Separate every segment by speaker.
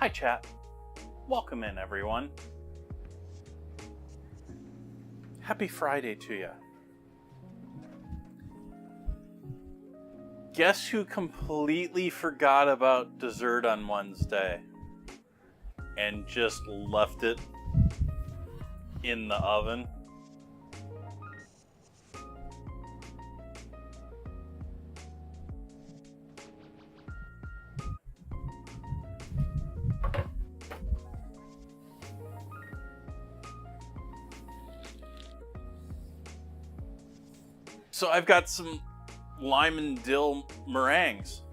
Speaker 1: Hi chat. Welcome in everyone. Happy Friday to you. Guess who completely forgot about dessert on Wednesday and just left it in the oven? So I've got some lime and dill meringues.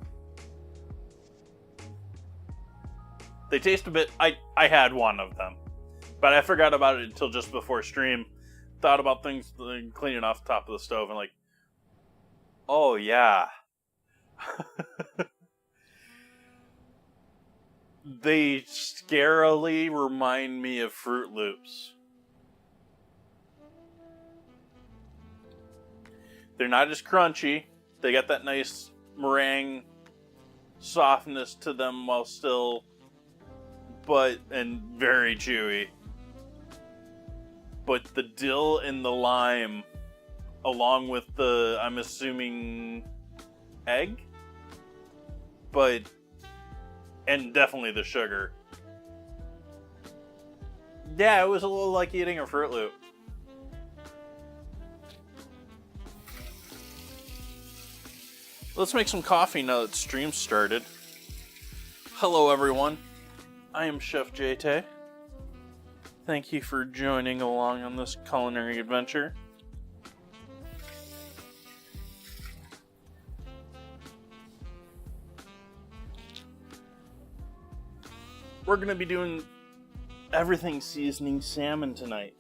Speaker 1: They taste a bit... I had one of them, but I forgot about it until just before stream. Thought about things cleaning off the top of the stove and like, oh yeah. They scarily remind me of Fruit Loops. They're not as crunchy. They got that nice meringue softness to them while still, and very chewy. But the dill and the lime, along with the, I'm assuming, egg? And definitely the sugar. Yeah, it was a little like eating a Fruit Loop. Let's make some coffee now that stream started. Hello everyone, I am Chef JT. Thank you for joining along on this culinary adventure. We're going to be doing everything seasoning salmon tonight.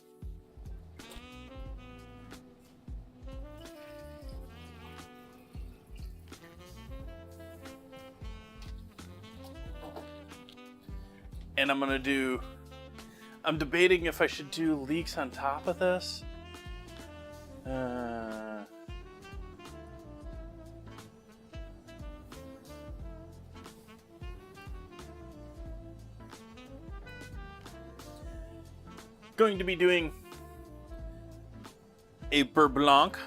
Speaker 1: And I'm debating if I should do leeks on top of this. Going to be doing a beurre blanc.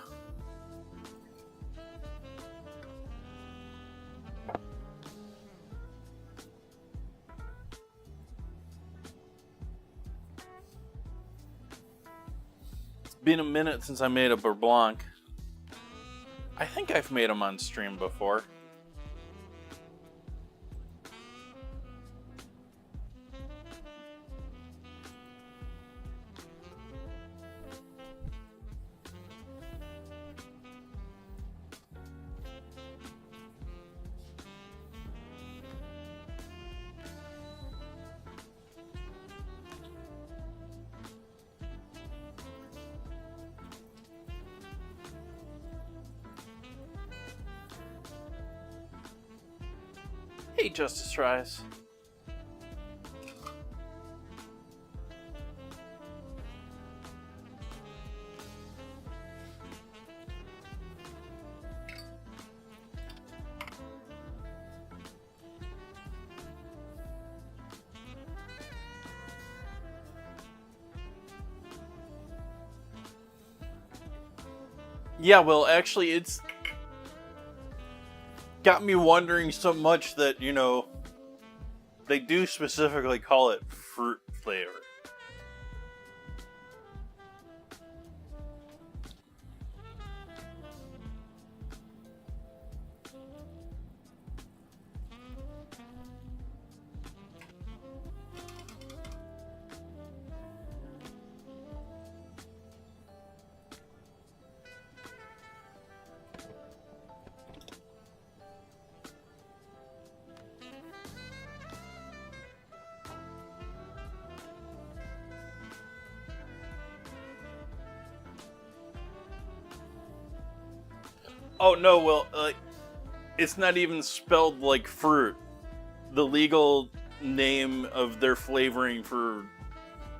Speaker 1: Been a minute since I made a beurre blanc. I think I've made them on stream before. Hey, Justice Rise. Yeah, well, actually, it's got me wondering so much that, you know, they do specifically call it fruit flavor. Oh no, well, it's not even spelled like fruit. The legal name of their flavoring for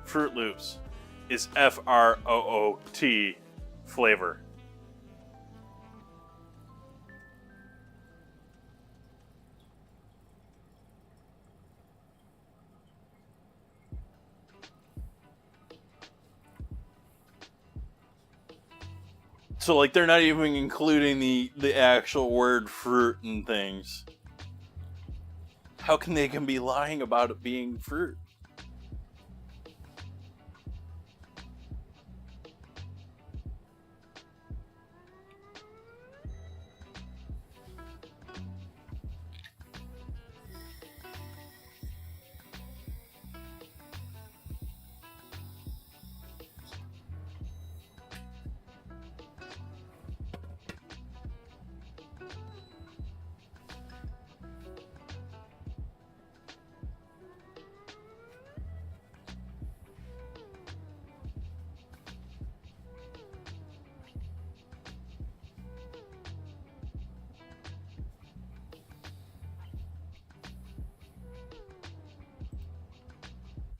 Speaker 1: Fruit Loops is F-R-O-O-T flavor. So, like, they're not even including the actual word fruit and things. How can they be lying about it being fruit?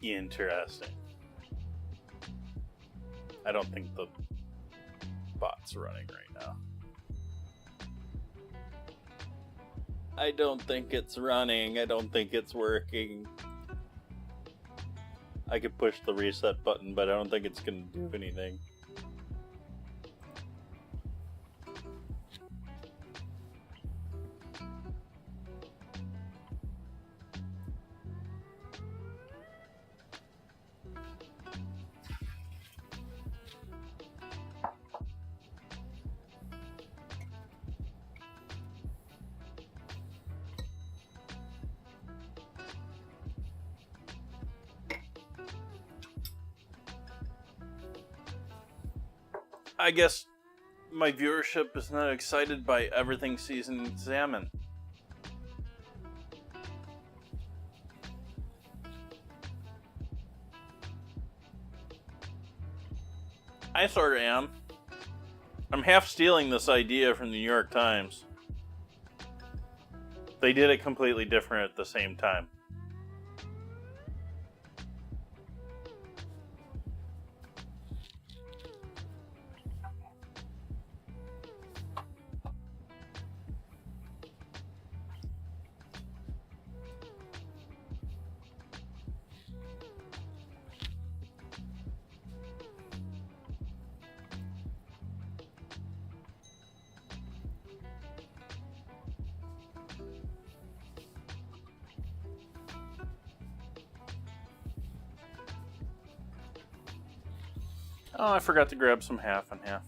Speaker 1: Interesting. I don't think the bot's running right now. I don't think it's running. I don't think it's working. I could push the reset button, but I don't think it's going to do anything. I guess my viewership is not excited by everything seasoning salmon. I sort of am. I'm half stealing this idea from the New York Times. They did it completely different at the same time. Oh, I forgot to grab some half and half.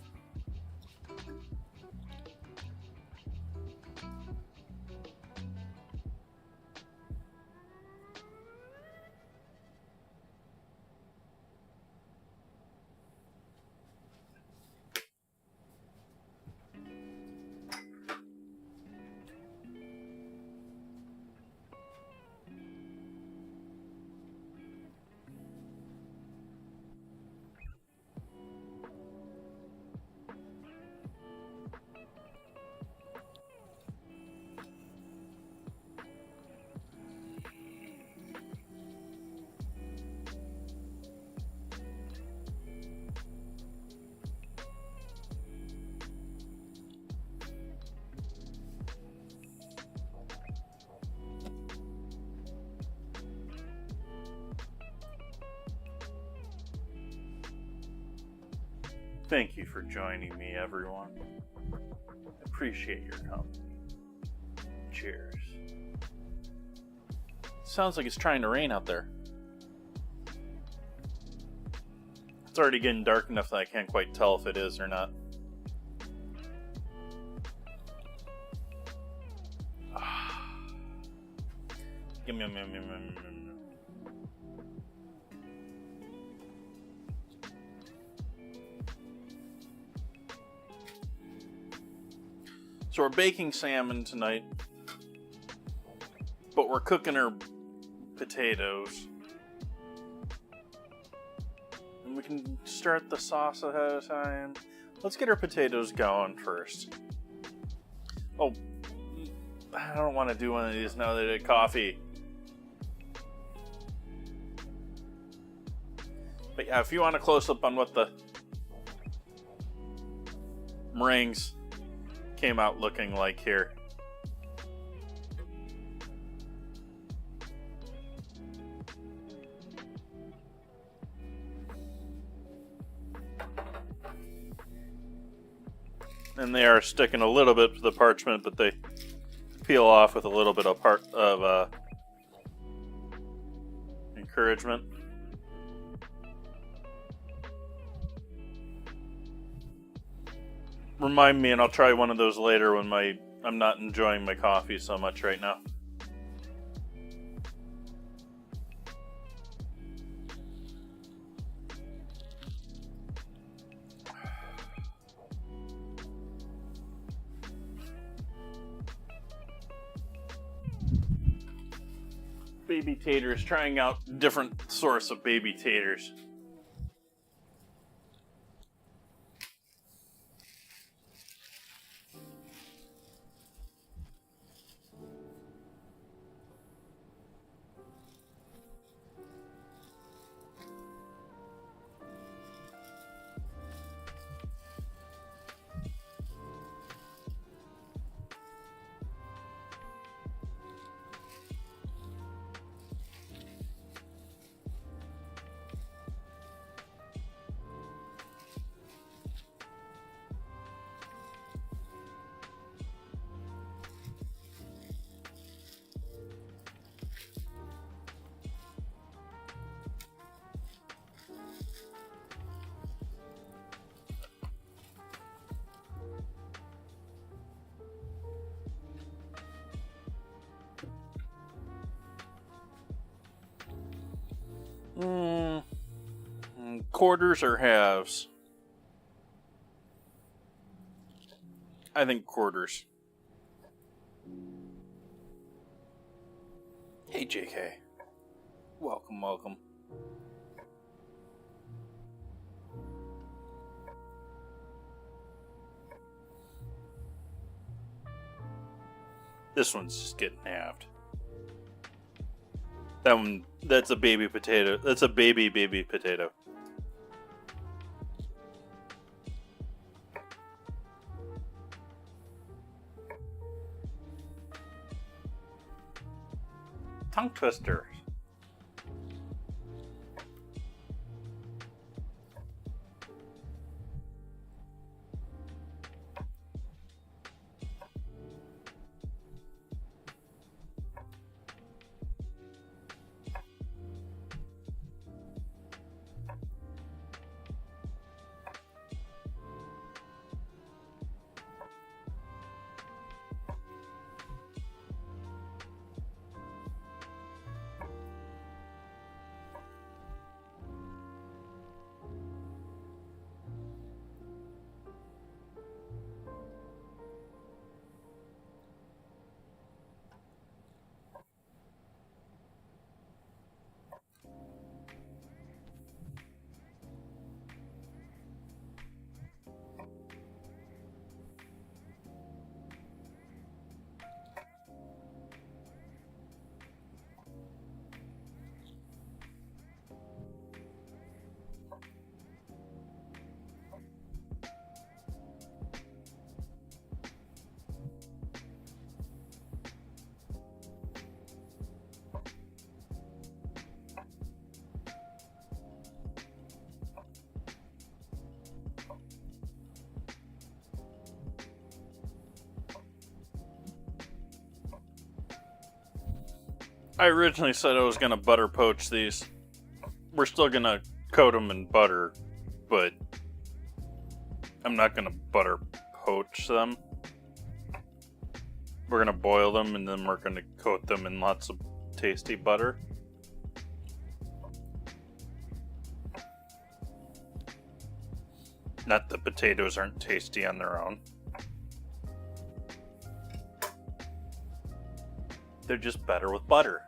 Speaker 1: Thank you for joining me, everyone. I appreciate your company. Cheers. Sounds like it's trying to rain out there. It's already getting dark enough that I can't quite tell if it is or not. Yum, yum, yum, yum, yum, yum. So we're baking salmon tonight, but we're cooking our potatoes. And we can start the sauce ahead of time. Let's get our potatoes going first. Oh, I don't want to do one of these now that I did coffee. But yeah, if you want a close-up on what the meringues came out looking like here. And they are sticking a little bit to the parchment, but they peel off with a little bit of encouragement. Remind me, and I'll try one of those later when I'm not enjoying my coffee so much right now. Baby taters, trying out different source of baby taters. Quarters or halves? I think quarters. Hey, JK. Welcome, welcome. This one's just getting halved. That's a baby potato. That's a baby potato. Tongue twister. I originally said I was going to butter poach these. We're still going to coat them in butter, but I'm not going to butter poach them. We're going to boil them and then we're going to coat them in lots of tasty butter. Not that potatoes aren't tasty on their own. They're just better with butter.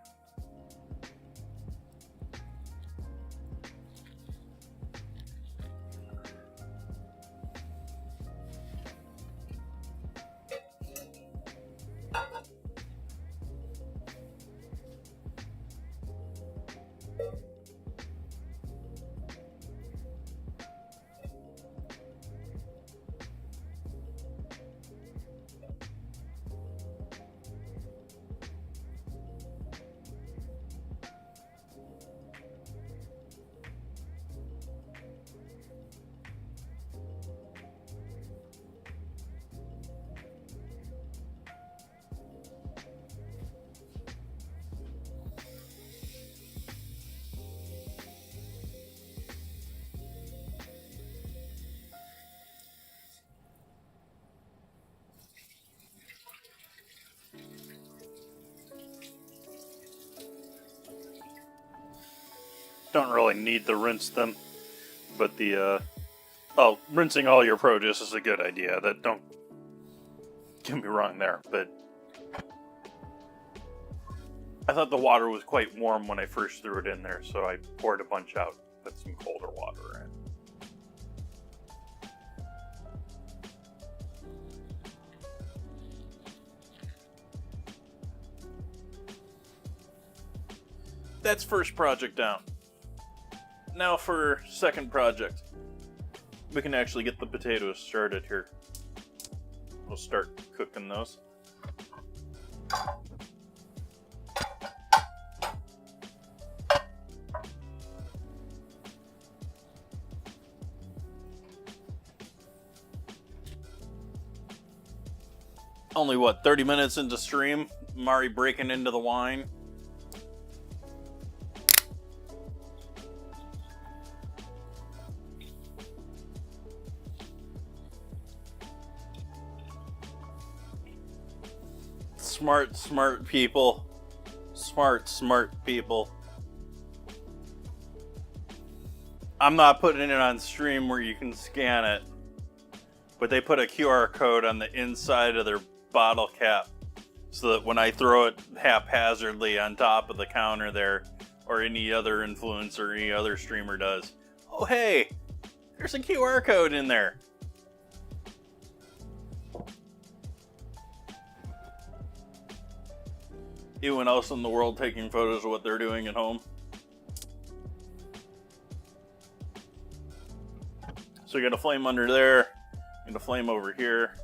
Speaker 1: don't really need to rinse them, but the rinsing all your produce is a good idea. That don't get me wrong there, but I thought the water was quite warm when I first threw it in there, so I poured a bunch out, put some colder water in. That's first project down. Now for second project. We can actually get the potatoes started here. We'll start cooking those. Only what, 30 minutes into stream? I'm already breaking into the wine. Smart people. Smart people. I'm not putting it on stream where you can scan it, but they put a QR code on the inside of their bottle cap so that when I throw it haphazardly on top of the counter there, or any other influencer, any other streamer does, oh hey, there's a QR code in there. Anyone else in the world taking photos of what they're doing at home? So you got a flame under there, and a flame over here.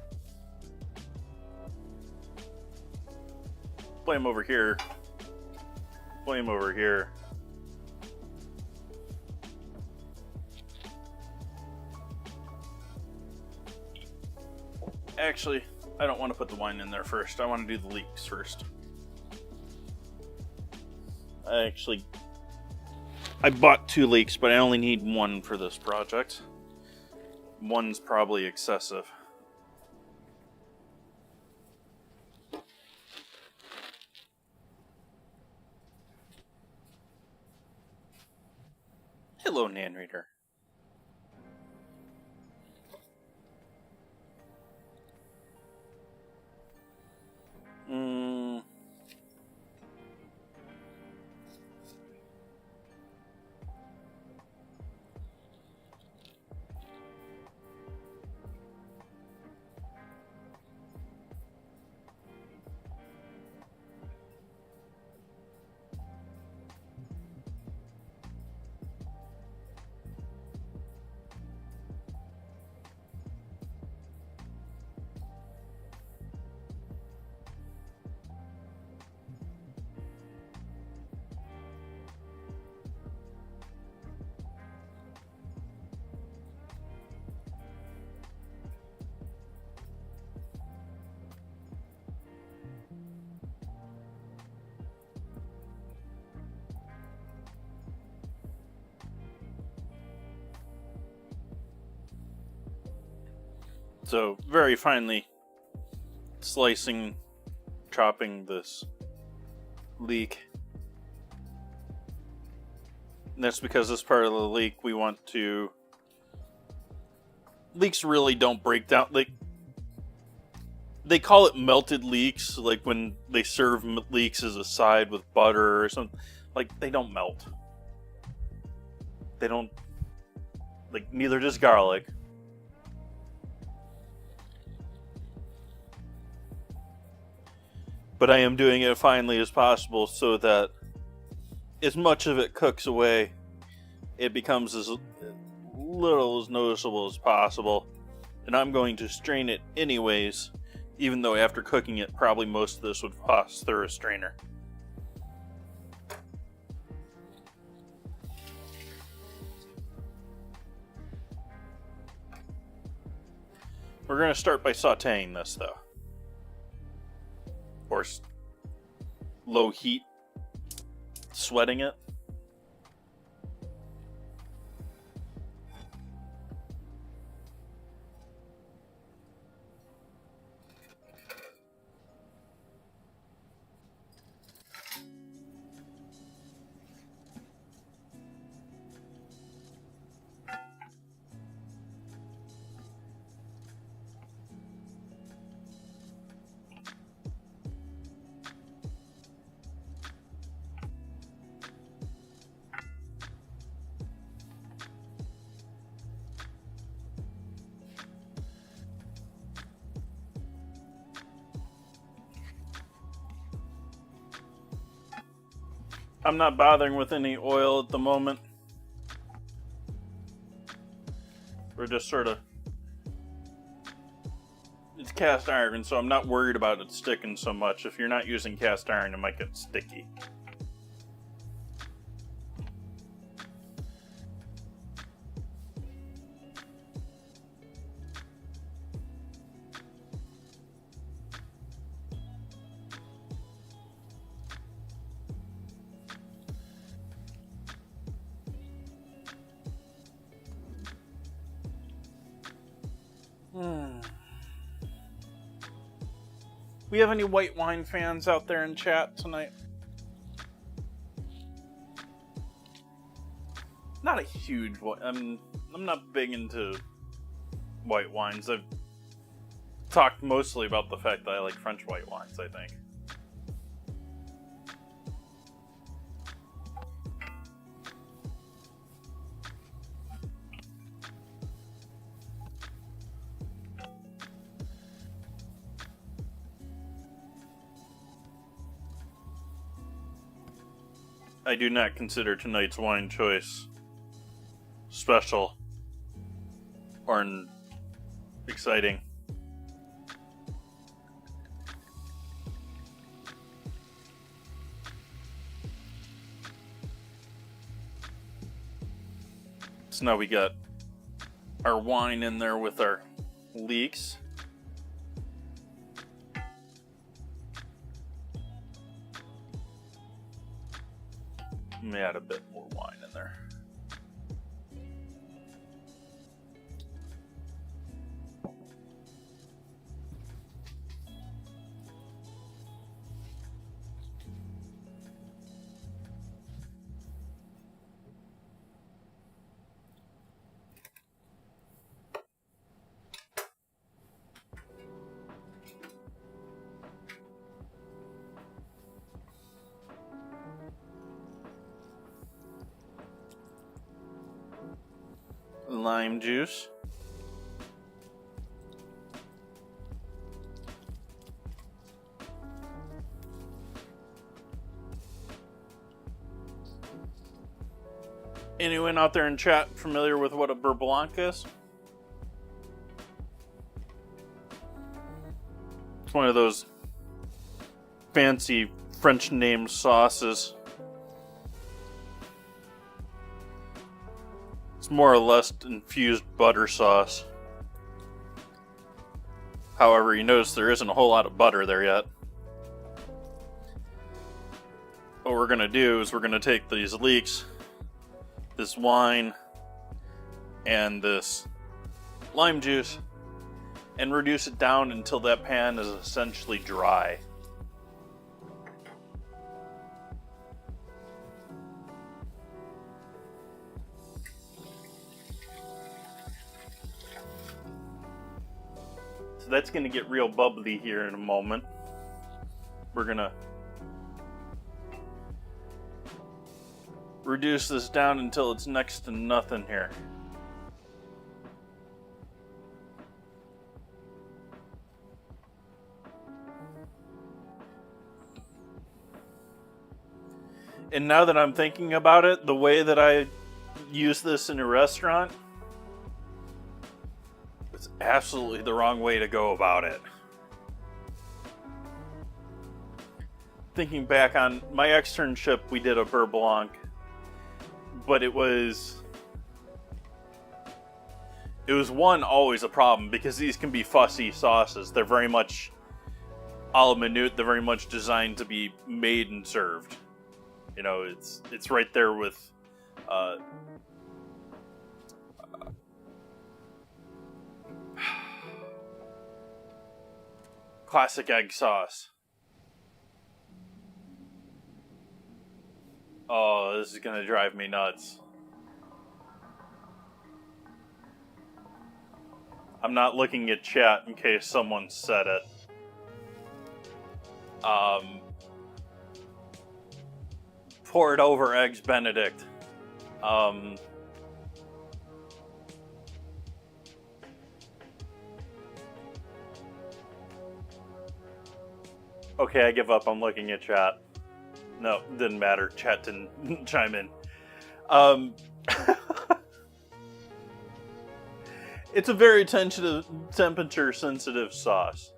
Speaker 1: Flame over here. Flame over here. Actually, I don't want to put the wine in there first. I want to do the leeks first. I bought 2 leeks, but I only need 1 for this project. 1's probably excessive. Hello, Nan Reader. So, very finely slicing, chopping this leek. And that's because this part of the leek we want to... Leeks really don't break down. Like, they call it melted leeks, like when they serve leeks as a side with butter or something. Like, they don't melt. They don't... Like, neither does garlic. But I am doing it finely as possible so that as much of it cooks away, it becomes as little as noticeable as possible. And I'm going to strain it anyways, even though after cooking it, probably most of this would pass through a strainer. We're going to start by sauteing this, though. Or low heat, sweating it. I'm not bothering with any oil at the moment. We're just sort of... It's cast iron, so I'm not worried about it sticking so much. If you're not using cast iron, it might get sticky. We have any white wine fans out there in chat tonight? Not a huge one. I'm not big into white wines. I've talked mostly about the fact that I like French white wines, I think. I do not consider tonight's wine choice special or exciting. So now we got our wine in there with our leeks. Let me add a bit more wine in there. Lime juice. Anyone out there in chat familiar with what a beurre blanc is? It's one of those fancy French named sauces. It's more or less infused butter sauce. However, you notice there isn't a whole lot of butter there yet. What we're going to do is we're going to take these leeks, this wine, and this lime juice, and reduce it down until that pan is essentially dry. So that's going to get real bubbly here in a moment. We're going to reduce this down until it's next to nothing here. And now that I'm thinking about it, the way that I use this in a restaurant, it's absolutely the wrong way to go about it. Thinking back on my externship, we did a beurre blanc, but it was one, always a problem, because these can be fussy sauces. They're very much a la minute. They're very much designed to be made and served. You know, it's right there with classic egg sauce. Oh, this is gonna drive me nuts. I'm not looking at chat in case someone said it. Pour it over Eggs Benedict. Okay, I give up. I'm looking at chat. No, didn't matter. Chat didn't chime in. Um, it's a very temperature sensitive sauce.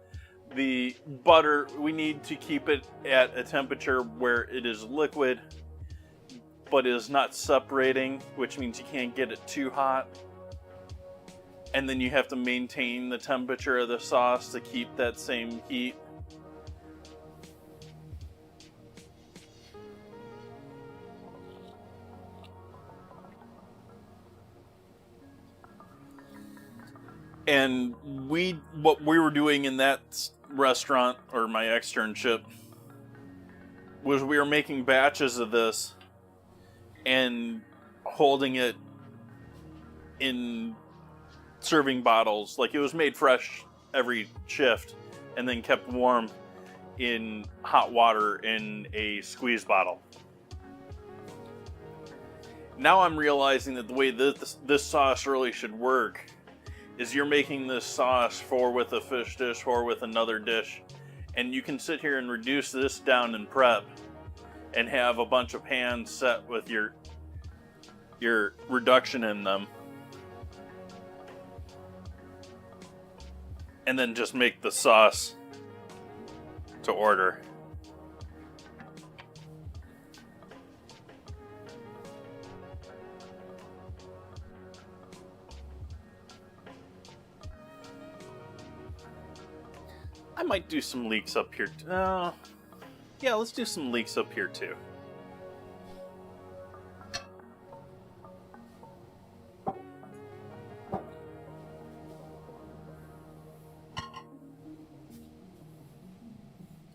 Speaker 1: The butter, we need to keep it at a temperature where it is liquid, but is not separating, which means you can't get it too hot. And then you have to maintain the temperature of the sauce to keep that same heat. And what we were doing in that restaurant, or my externship, was we were making batches of this and holding it in serving bottles. Like, it was made fresh every shift and then kept warm in hot water in a squeeze bottle. Now I'm realizing that the way this sauce really should work is you're making this sauce for with a fish dish or with another dish, and you can sit here and reduce this down in prep and have a bunch of pans set with your reduction in them, and then just make the sauce to order. I might do some leeks up here. Yeah, let's do some leeks up here too.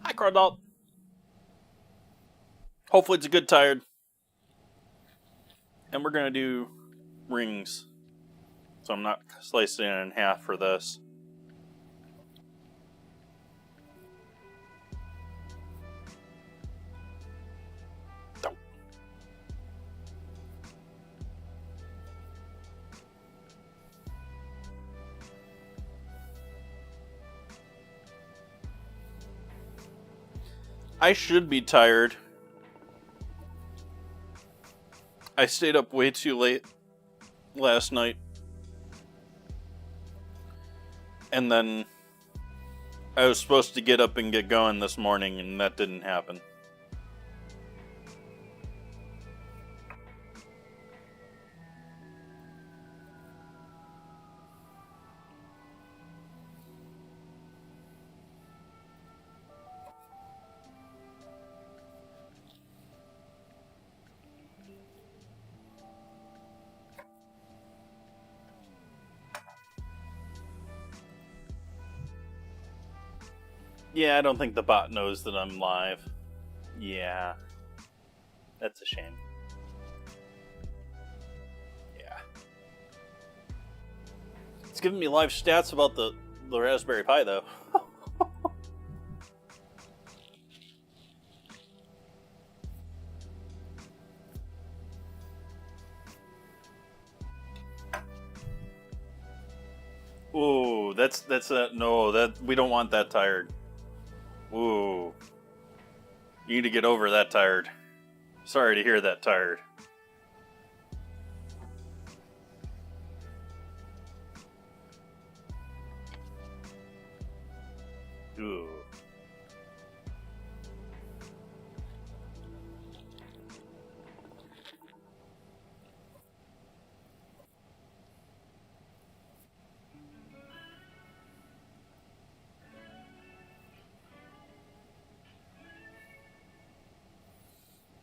Speaker 1: Hi, Crawdalt. Hopefully it's a good tired. And we're gonna do rings. So I'm not slicing it in half for this. I should be tired. I stayed up way too late last night. And then I was supposed to get up and get going this morning, and that didn't happen. Yeah, I don't think the bot knows that I'm live. Yeah. That's a shame. Yeah. It's giving me live stats about the Raspberry Pi, though. Ooh, that's no, that we don't want that tired. Ooh. You need to get over that tired. Sorry to hear that tired. Ooh.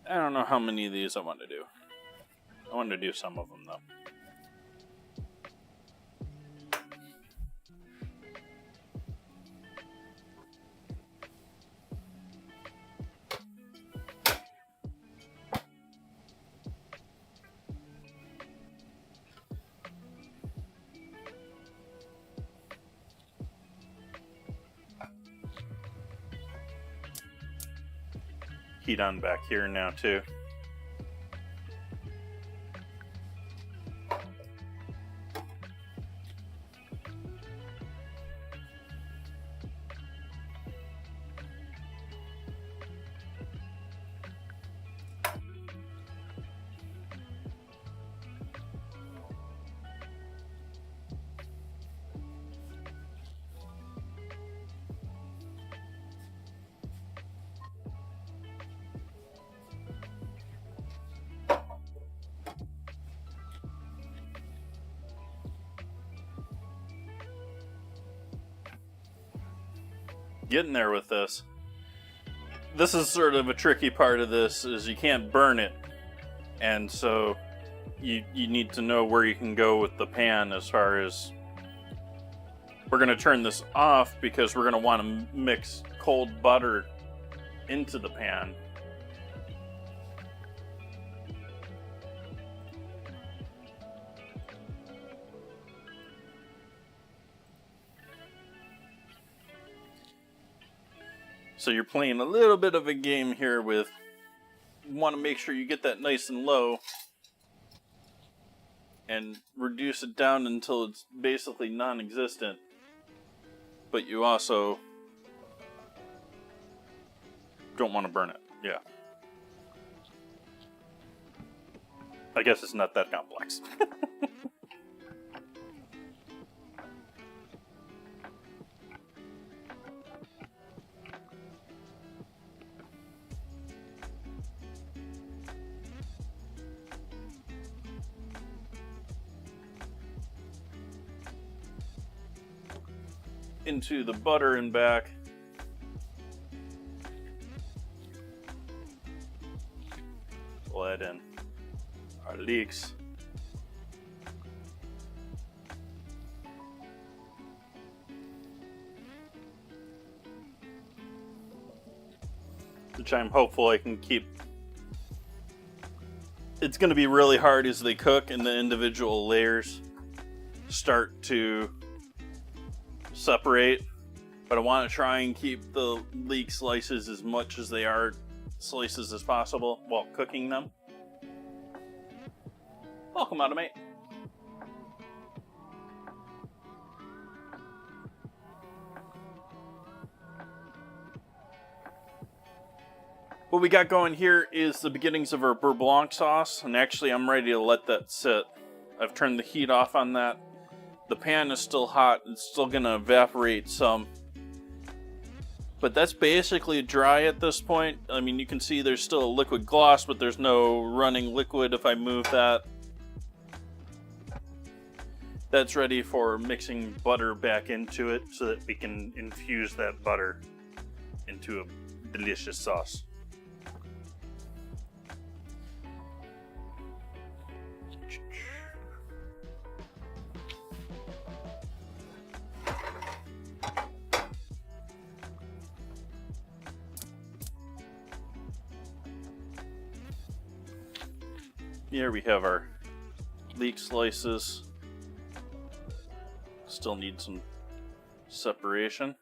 Speaker 1: I don't know how many of these I want to do. I want to do some of them, though. Heat on back here now, too. getting there with this. This is sort of a tricky part of this, is you can't burn it. And so you need to know where you can go with the pan as far as... We're going to turn this off because we're going to want to mix cold butter into the pan. So you're playing a little bit of a game here with, you want to make sure you get that nice and low and reduce it down until it's basically non-existent. But you also don't want to burn it. Yeah. I guess it's not that complex. Into the butter and back. We'll add in our leeks. Which I'm hopeful I can keep. It's going to be really hard as they cook and the individual layers start to separate, but I want to try and keep the leek slices as much as they are slices as possible while cooking them. Welcome, Automate. What we got going here is the beginnings of our beurre blanc sauce, and actually I'm ready to let that sit. I've turned the heat off on that. The pan is still hot, it's still gonna evaporate some. But that's basically dry at this point. I mean, you can see there's still a liquid gloss, but there's no running liquid if I move that. That's ready for mixing butter back into it so that we can infuse that butter into a delicious sauce. Here we have our leek slices. Still need some separation.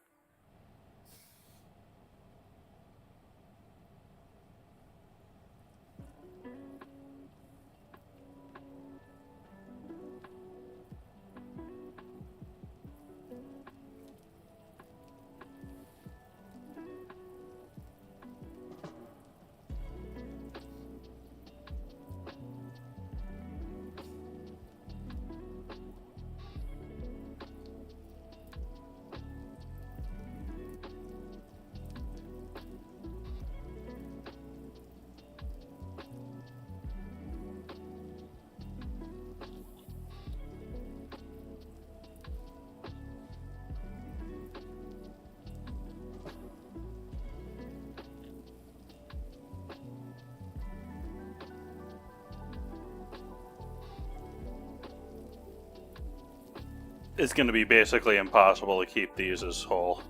Speaker 1: It's going to be basically impossible to keep these as whole,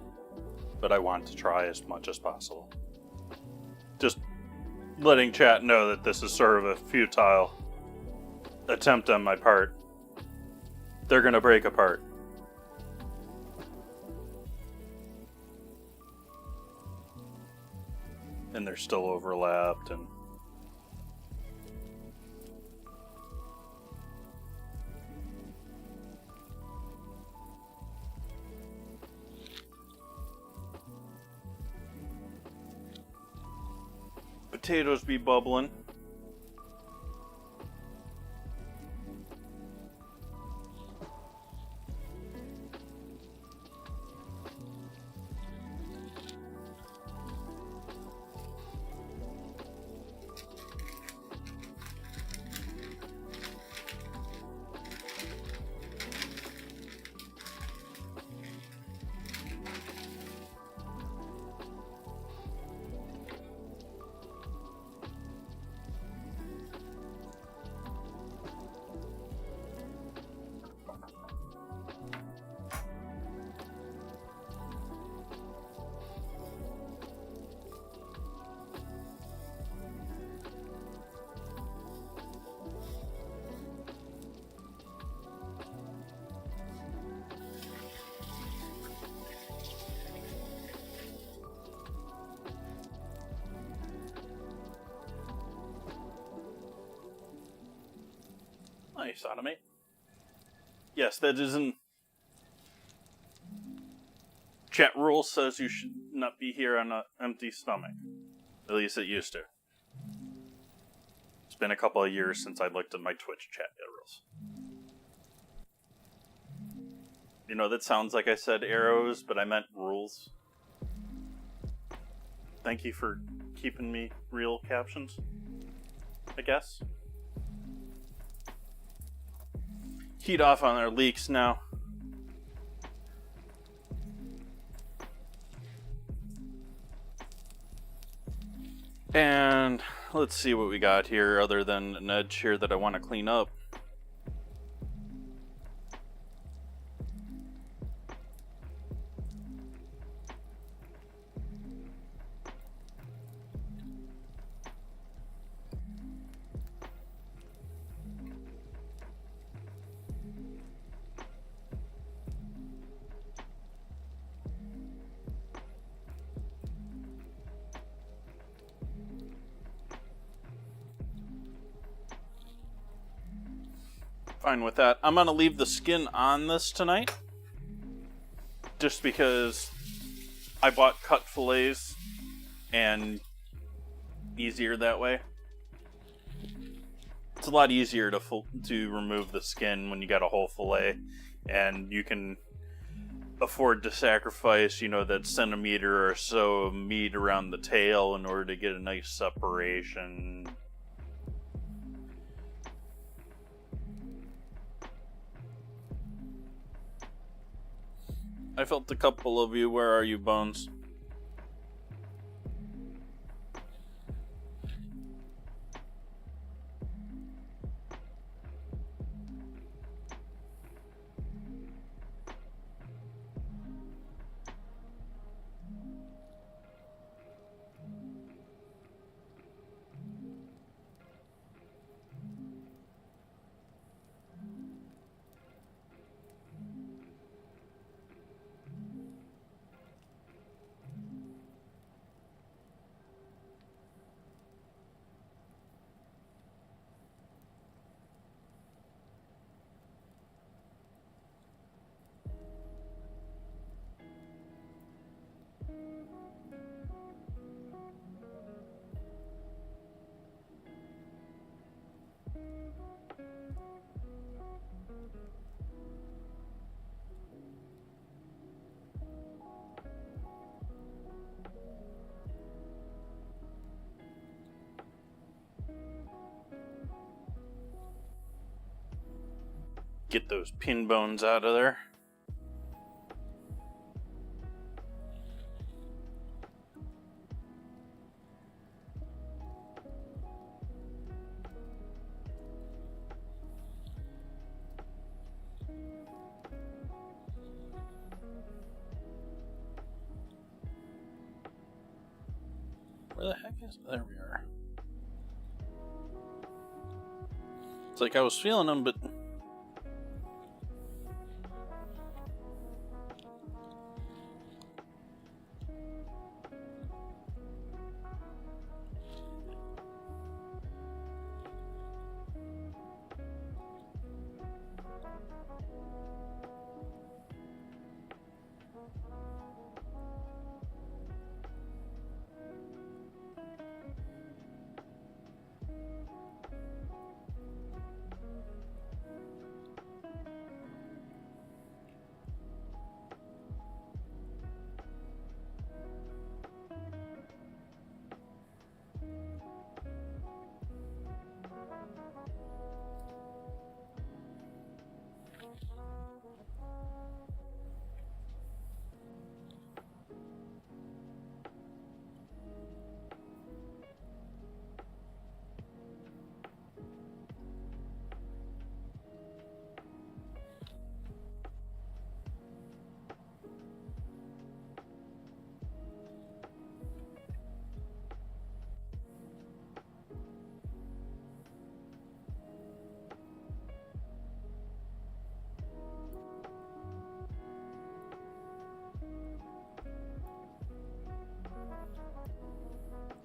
Speaker 1: but I want to try as much as possible. Just letting chat know that this is sort of a futile attempt on my part. They're going to break apart. And they're still overlapped and potatoes be bubbling. Nice, automate. Yes, that isn't... Chat rule says you should not be here on an empty stomach. At least it used to. It's been a couple of years since I looked at my Twitch chat rules. You know, that sounds like I said arrows, but I meant rules. Thank you for keeping me real captions, I guess. Heat off on our leeks now. And let's see what we got here other than an edge here that I want to clean up. Fine with that. I'm going to leave the skin on this tonight. Just because I bought cut fillets and easier that way. It's a lot easier to remove the skin when you got a whole fillet. And you can afford to sacrifice, you know, that centimeter or so of meat around the tail in order to get a nice separation. I felt a couple of you. Where are you, Bones? Get those pin bones out of there. Where the heck is... There we are. It's like I was feeling them, but...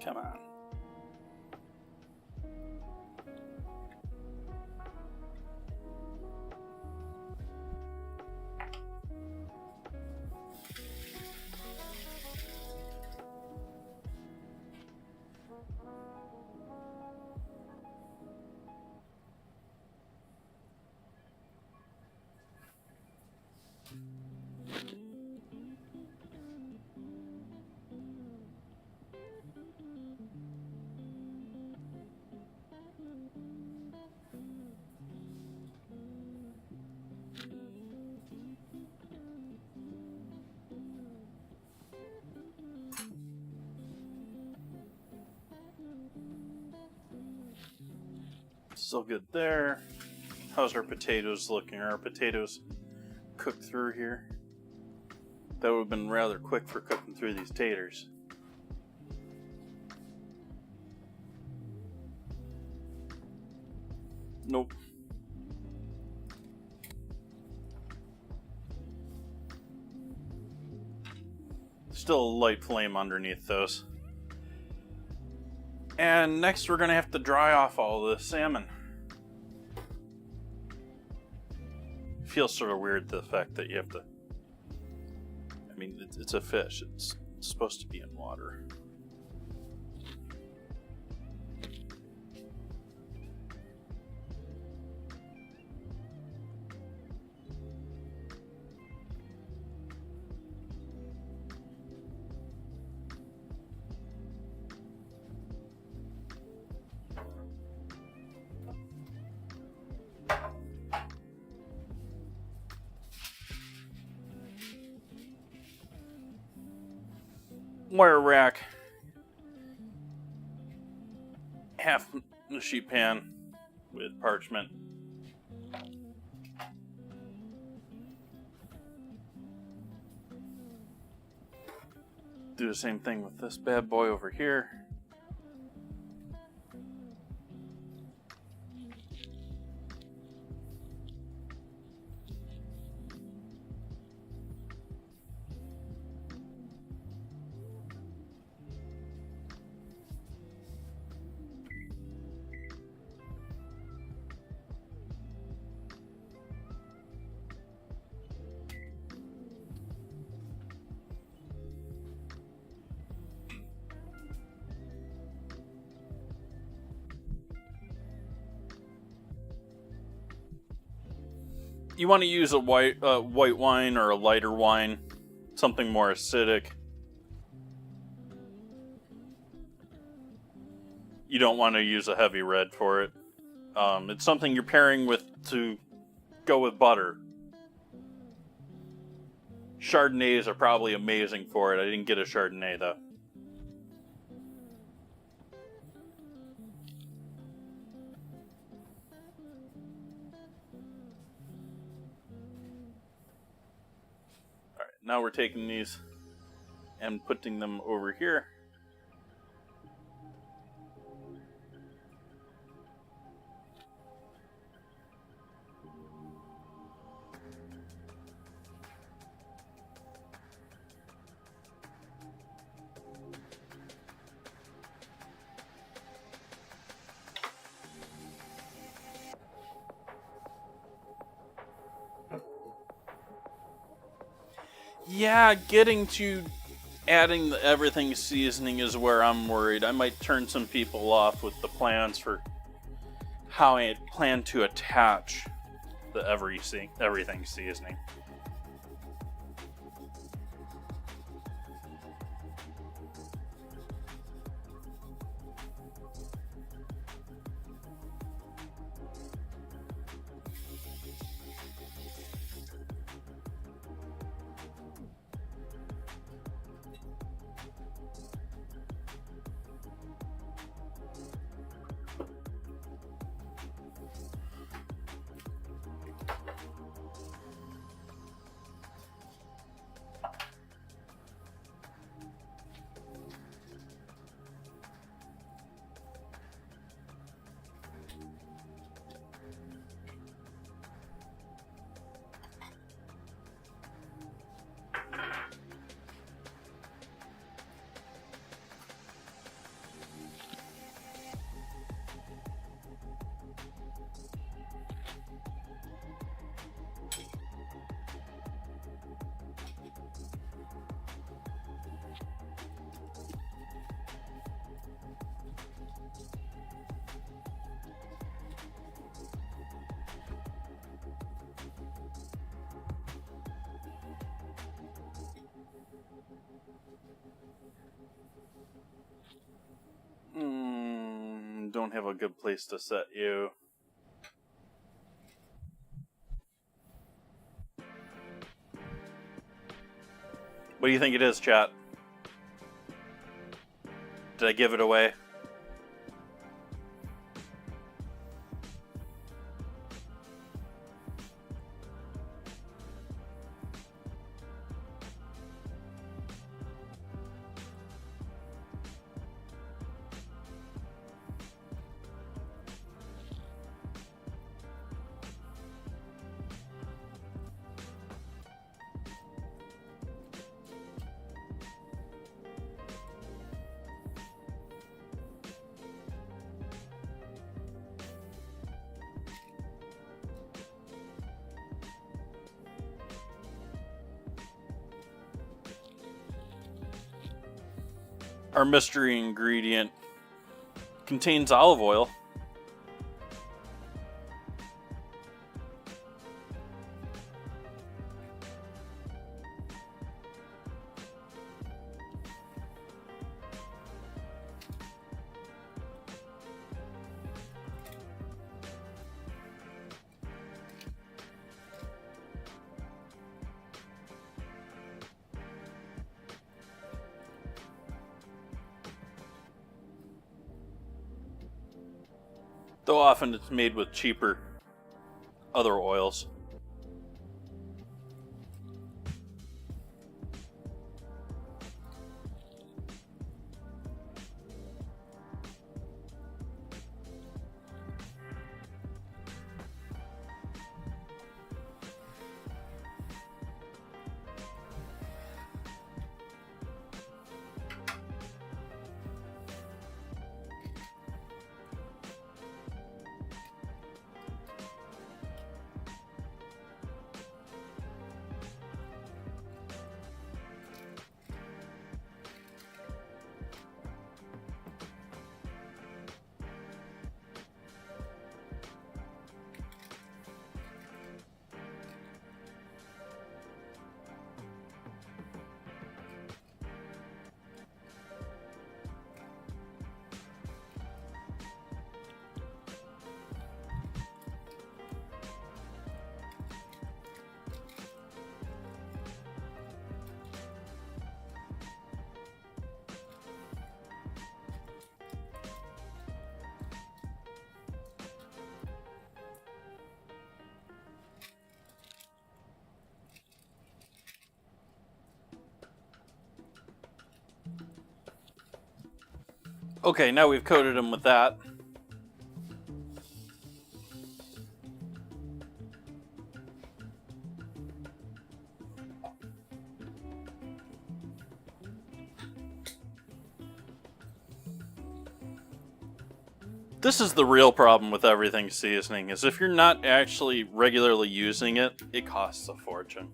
Speaker 1: Come on. Still good there. How's our potatoes looking? Are our potatoes cooked through here? That would have been rather quick for cooking through these taters. Nope. Still a light flame underneath those. And next we're gonna have to dry off all the salmon. Feels sort of weird, the fact that you have to, I mean, it's a fish. It's supposed to be in water. Wire rack, half the sheet pan with parchment. Do the same thing with this bad boy over here. You want to use a white wine or a lighter wine, something more acidic. You don't want to use a heavy red for it. It's something you're pairing with to go with butter. Chardonnays are probably amazing for it. I didn't get a Chardonnay though. Now we're taking these and putting them over here. Yeah, getting to adding the everything seasoning is where I'm worried. I might turn some people off with the plans for how I plan to attach the everything seasoning. Don't have a good place to set you. What do you think it is, chat? Did I give it away? our mystery ingredient contains olive oil. Though often it's made with cheaper other oils. Okay, now we've coated them with that. This is the real problem with everything seasoning, is if you're not actually regularly using it, it costs a fortune.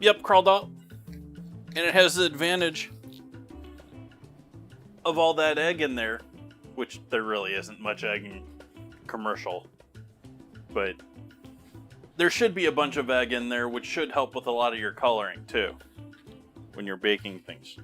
Speaker 1: Yep, crawled out. And it has the advantage of all that egg in there, which there really isn't much egg in commercial, but there should be a bunch of egg in there, which should help with a lot of your coloring too when you're baking things.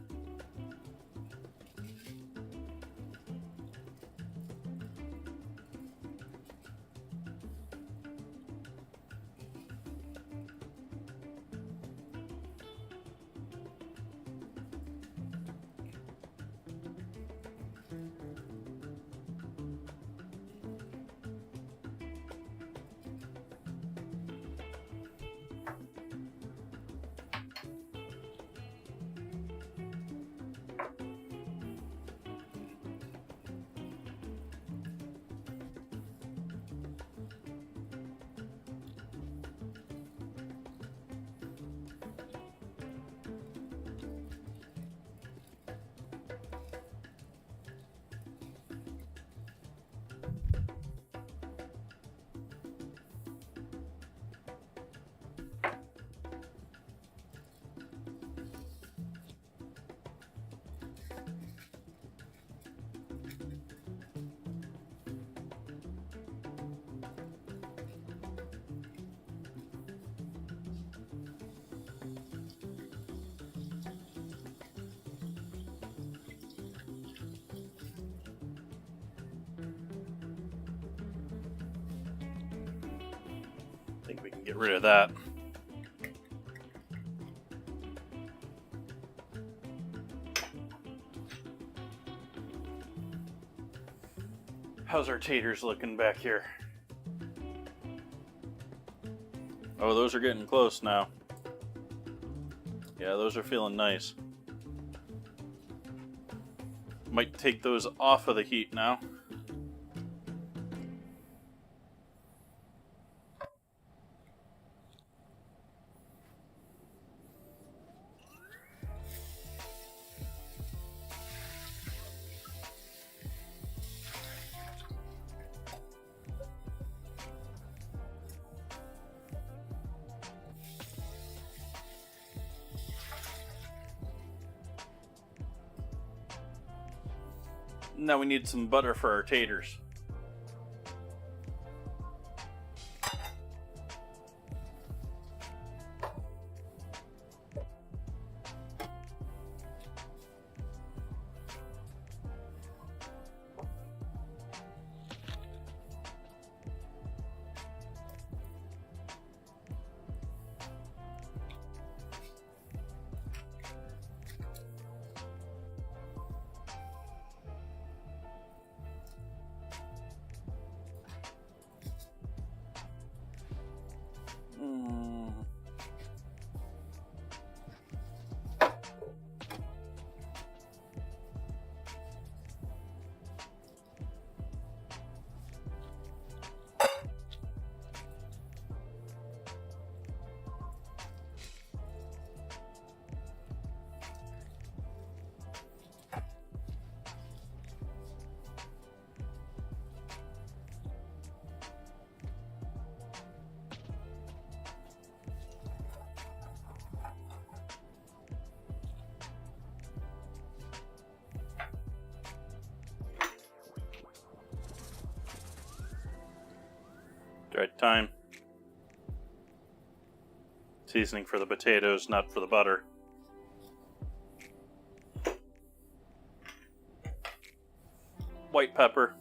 Speaker 1: I think we can get rid of that. How's our taters looking back here? Oh, those are getting close now. Yeah, those are feeling nice. Might take those off of the heat now. Now we need some butter for our taters. Right time. Seasoning for the potatoes, not for the butter. White pepper,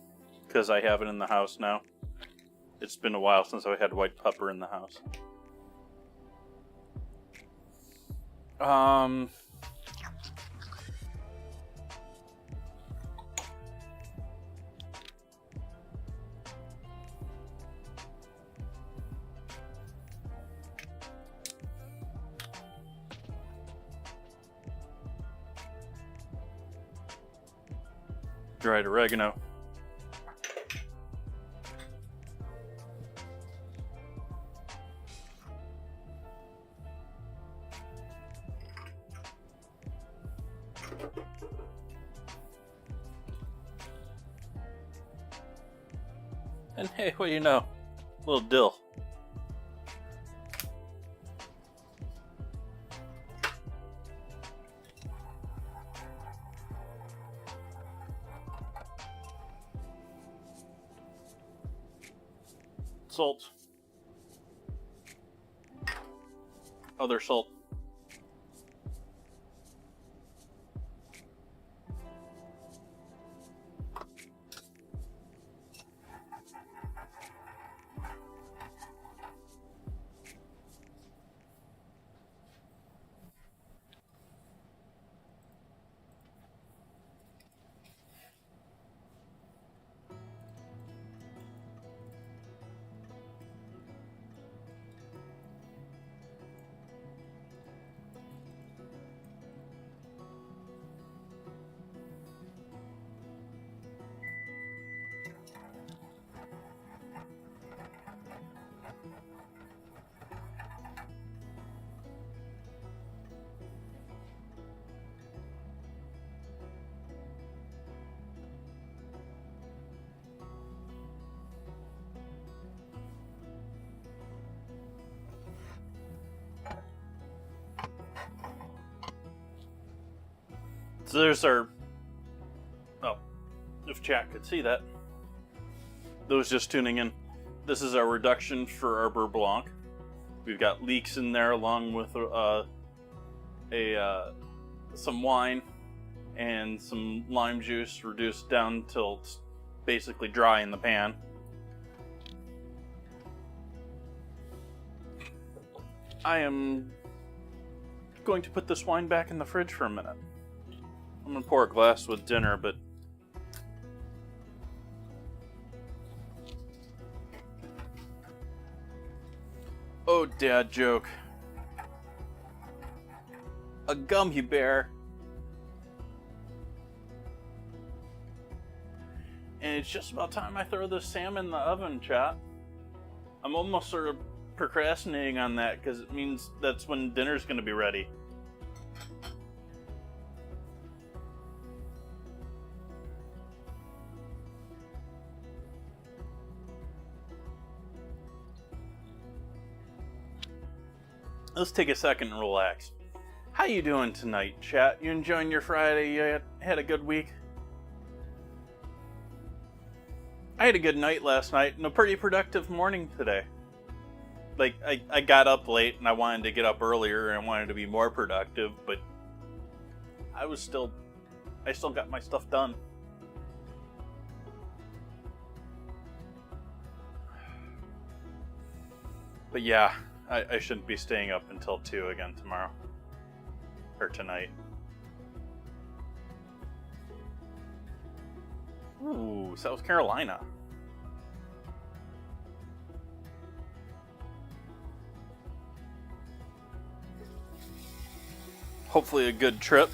Speaker 1: because I have it in the house now. It's been a while since I had white pepper in the house. Dried oregano. And hey, what do you know? A little dill. Salt. Other salt. So there's our, oh, if chat could see that. Those just tuning in. This is our reduction for our beurre blanc. We've got leeks in there along with some wine and some lime juice reduced down till it's basically dry in the pan. I am going to put this wine back in the fridge for a minute. I'm gonna pour a glass with dinner, but oh, dad joke. A gummy bear. And it's just about time I throw this salmon in the oven, chat. I'm almost sort of procrastinating on that because it means that's when dinner's gonna be ready. Let's take a second and relax. How you doing tonight, chat? You enjoying your Friday? You had a good week? I had a good night last night and a pretty productive morning today. Like, I got up late and I wanted to get up earlier and I wanted to be more productive, but I still got my stuff done. But yeah, I shouldn't be staying up until 2 again tomorrow. Or tonight. Ooh, South Carolina. Hopefully a good trip.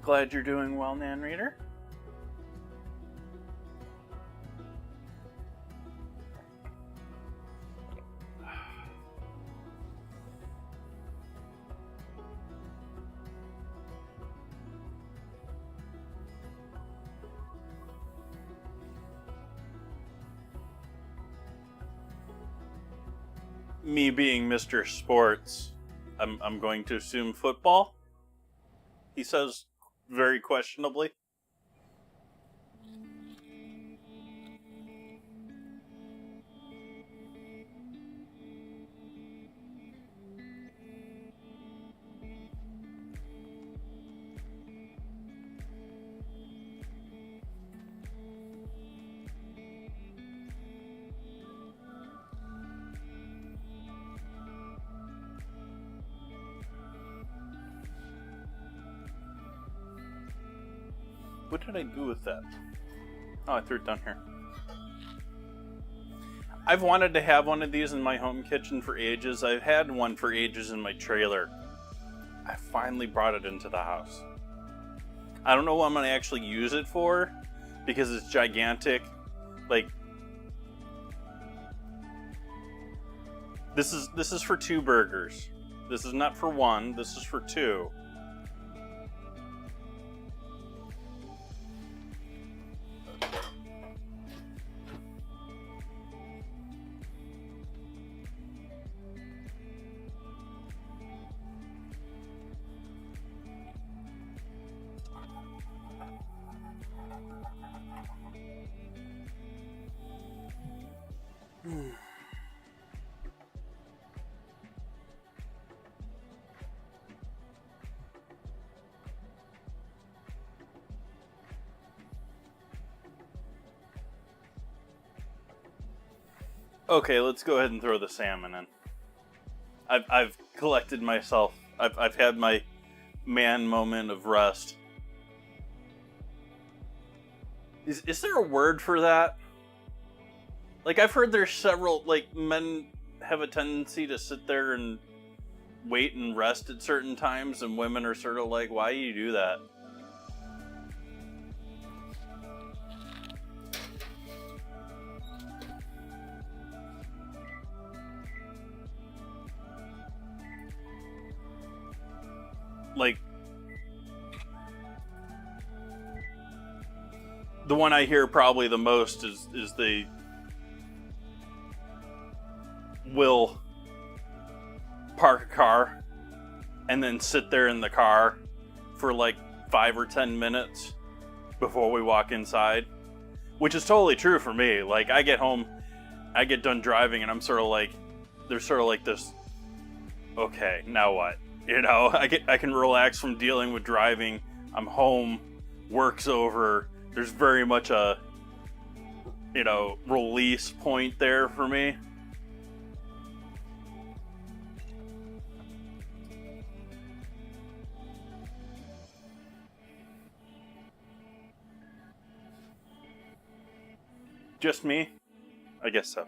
Speaker 1: Glad you're doing well, Nan Reader. Me being Mr. Sports, I'm going to assume football. He says very questionably. What did I do with that? Oh, I threw it down here. I've wanted to have one of these in my home kitchen for ages. I've had one for ages in my trailer. I finally brought it into the house. I don't know what I'm going to actually use it for because it's gigantic. Like, this is for 2 burgers. This is not for 1. This is for 2. Okay, let's go ahead and throw the salmon in. I've collected myself. I've had my man moment of rest. Is there a word for that? Like, I've heard there's several, like, men have a tendency to sit there and wait and rest at certain times, and women are sort of like, why do you do that? Like, the one I hear probably the most is they will park a car and then sit there in the car for like 5 or 10 minutes before we walk inside, which is totally true for me. Like, I get home, I get done driving, and I'm sort of like, there's sort of like this, okay, now what? You know, I can relax from dealing with driving. I'm home, work's over. There's very much a, you know, release point there for me. Just me? I guess so.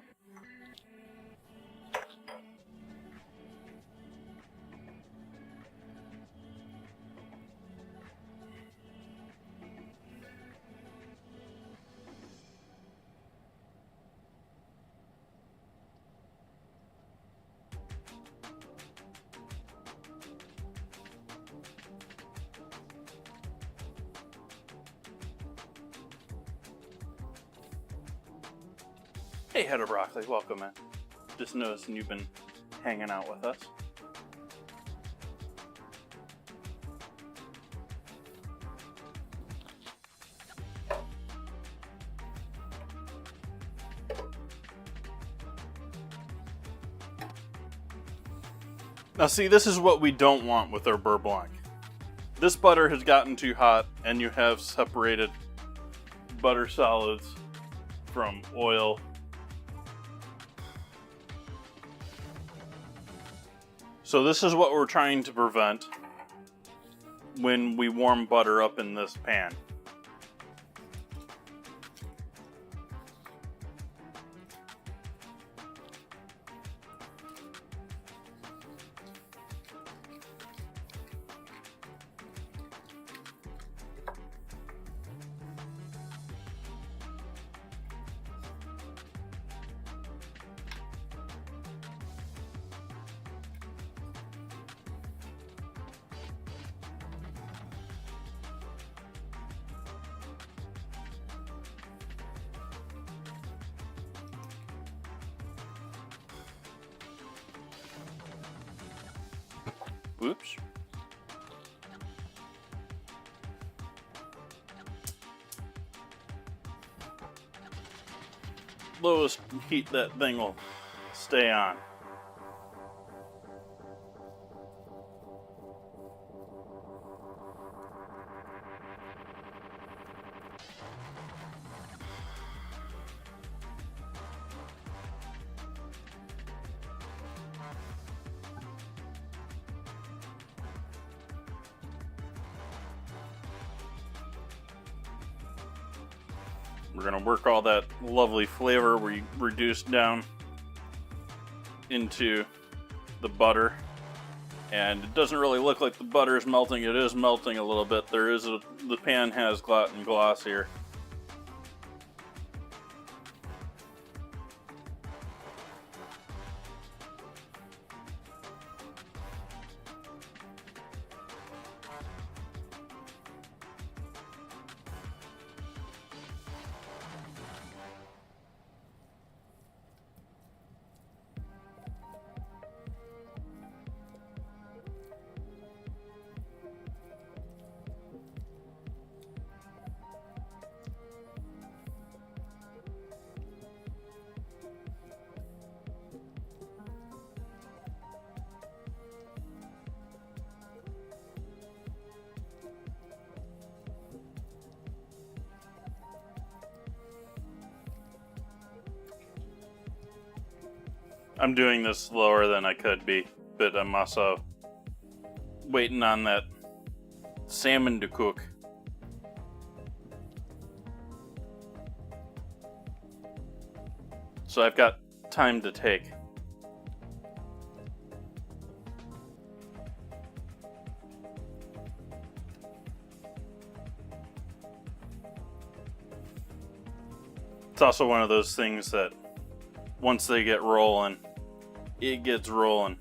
Speaker 1: Hey, Head of Broccoli, welcome in. Just noticing you've been hanging out with us. Now see, this is what we don't want with our beurre blanc. This butter has gotten too hot and you have separated butter solids from oil. So this is what we're trying to prevent when we warm butter up in this pan. Oops. Lowest heat that thing will stay on. We're going to work all that lovely flavor we reduced down into the butter. And it doesn't really look like the butter is melting. It is melting a little bit. The pan has gluten gloss here. I'm doing this slower than I could be, but I'm also waiting on that salmon to cook. So I've got time to take. It's also one of those things that once they get rolling, it gets rolling.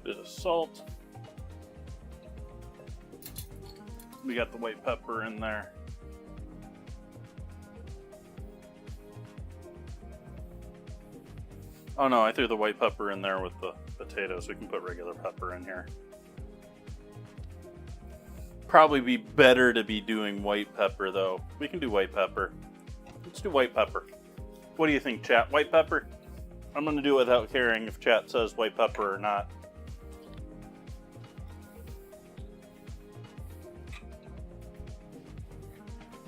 Speaker 1: Bit of salt. We got the white pepper in there. Oh no, I threw the white pepper in there with the potatoes. We can put regular pepper in here. Probably be better to be doing white pepper though. We can do white pepper. Let's do white pepper. What do you think, chat? White pepper? I'm gonna do it without caring if chat says white pepper or not.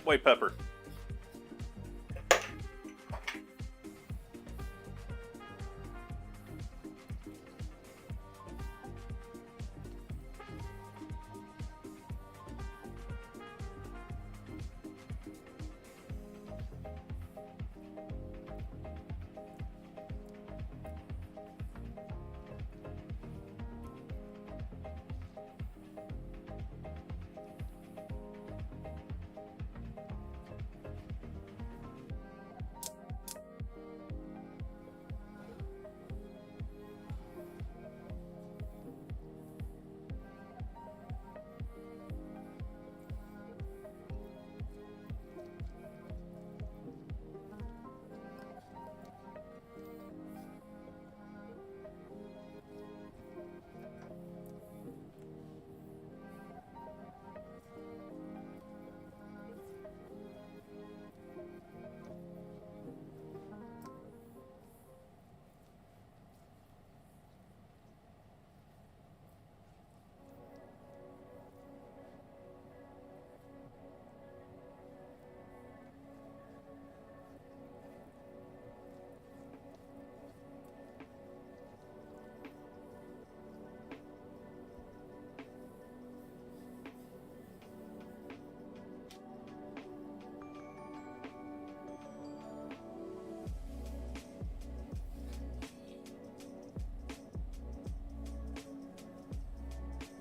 Speaker 1: White pepper.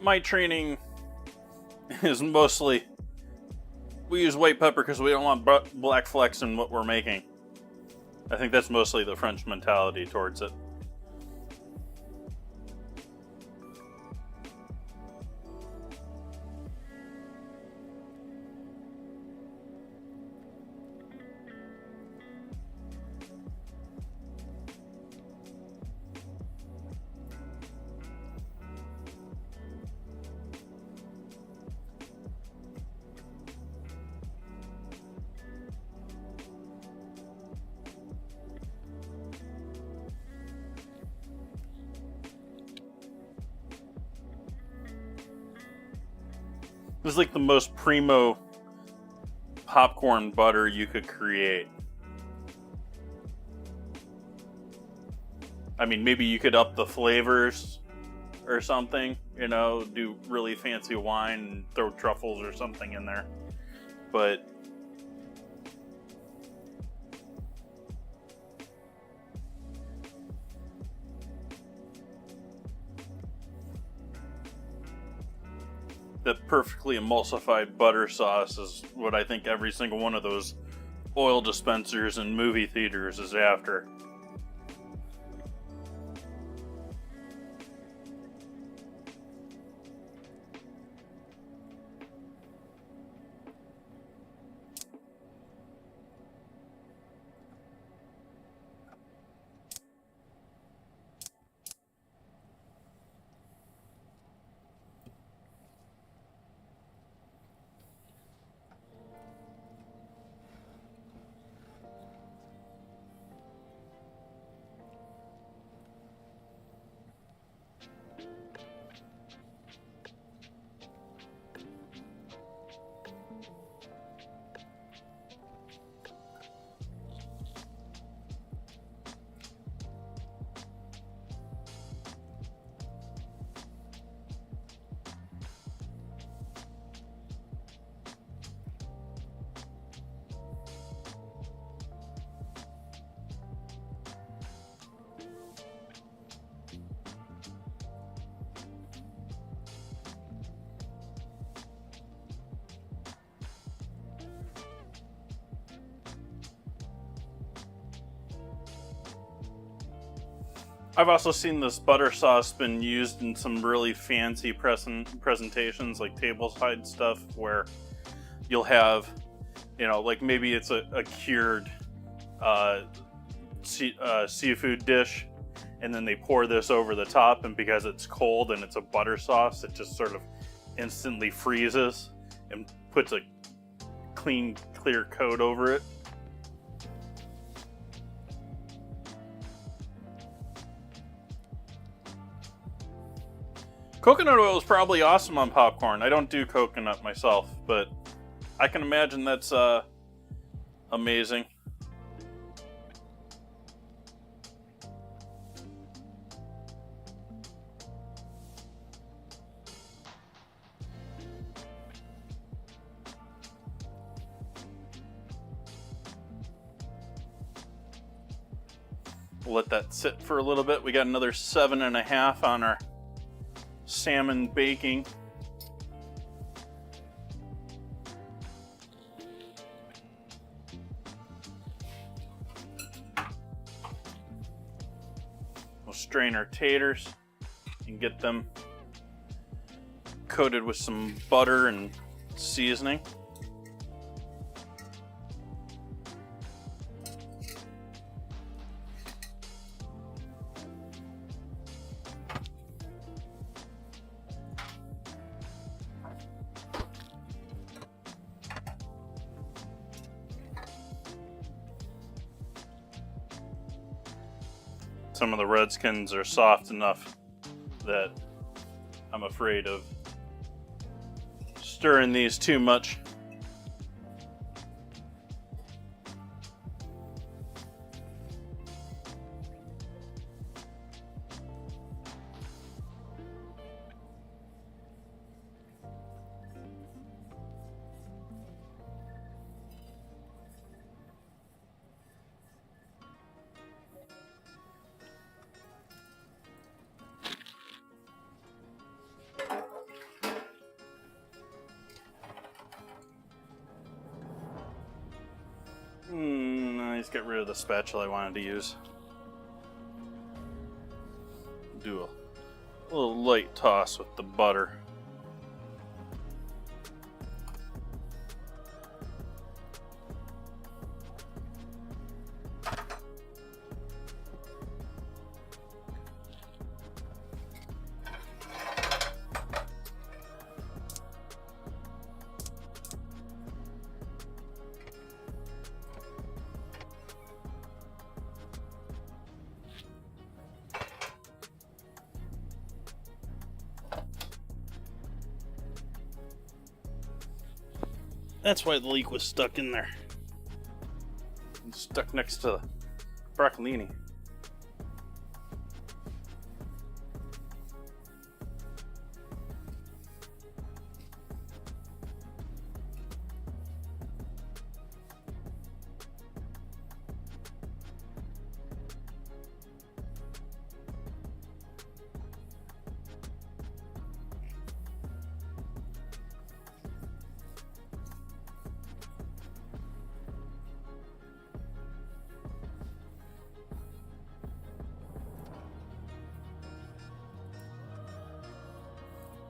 Speaker 1: My training is mostly we use white pepper because we don't want black flecks in what we're making. I think that's mostly the French mentality towards it. This is like the most primo popcorn butter you could create. I mean, maybe you could up the flavors or something, you know, do really fancy wine and throw truffles or something in there. But the perfectly emulsified butter sauce is what I think every single one of those oil dispensers and movie theaters is after. I've also seen this butter sauce been used in some really fancy presentations, like tableside stuff, where you'll have, you know, like maybe it's a cured seafood dish, and then they pour this over the top, and because it's cold and it's a butter sauce, it just sort of instantly freezes and puts a clean, clear coat over it. Coconut oil is probably awesome on popcorn. I don't do coconut myself, but I can imagine that's amazing. We'll let that sit for a little bit. We got another 7.5 on our salmon baking. We'll strain our taters and get them coated with some butter and seasoning. Some of the Redskins are soft enough that I'm afraid of stirring these too much. Let's get rid of the spatula I wanted to use. Do a little light toss with the butter. That's why the leek was stuck in there. It's stuck next to the broccolini.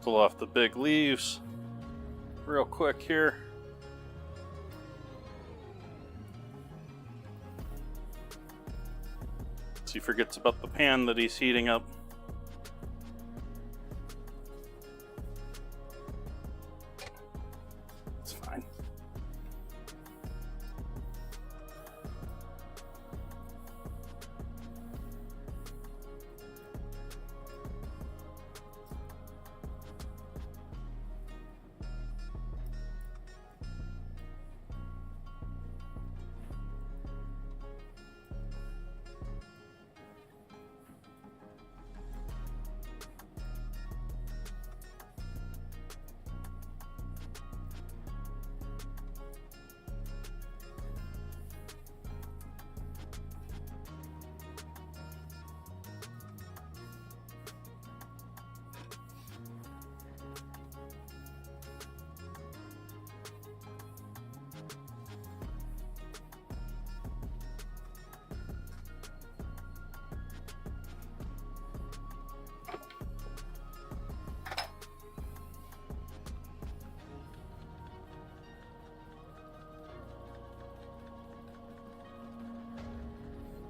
Speaker 1: Pull off the big leaves real quick here. So he forgets about the pan that he's heating up. It's fine.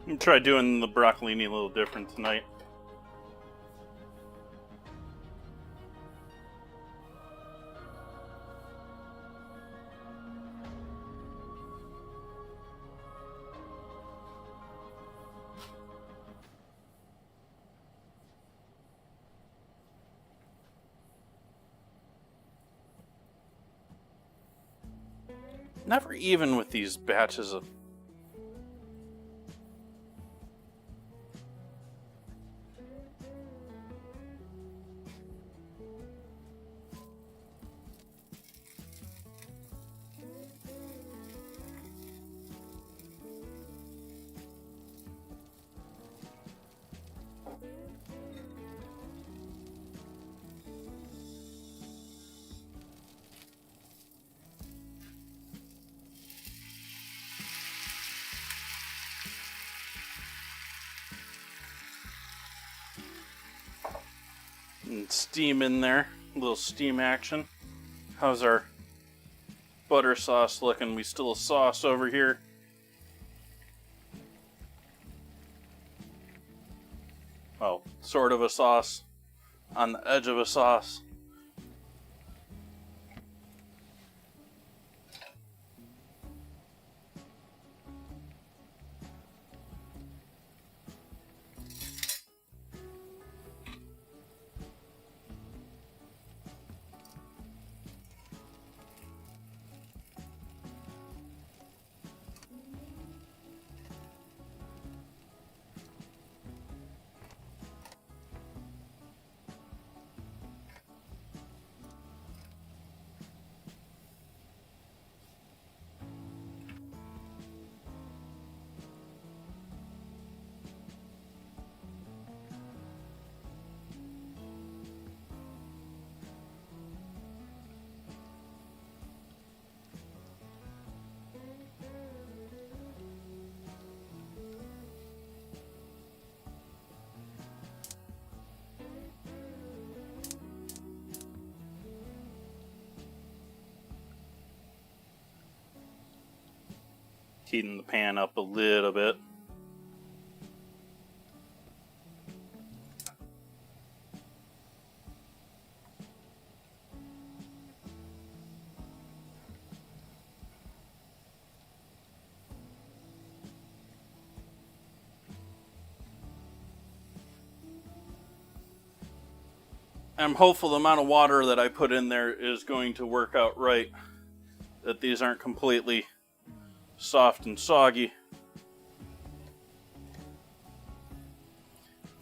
Speaker 1: I'm gonna try doing the broccolini a little different tonight. Never even with these batches of... and steam in there, a little steam action. How's our butter sauce looking? We still a sauce over here. Oh, sort of a sauce on the edge of a sauce. Heating the pan up a little bit. I'm hopeful the amount of water that I put in there is going to work out right, that these aren't completely soft and soggy,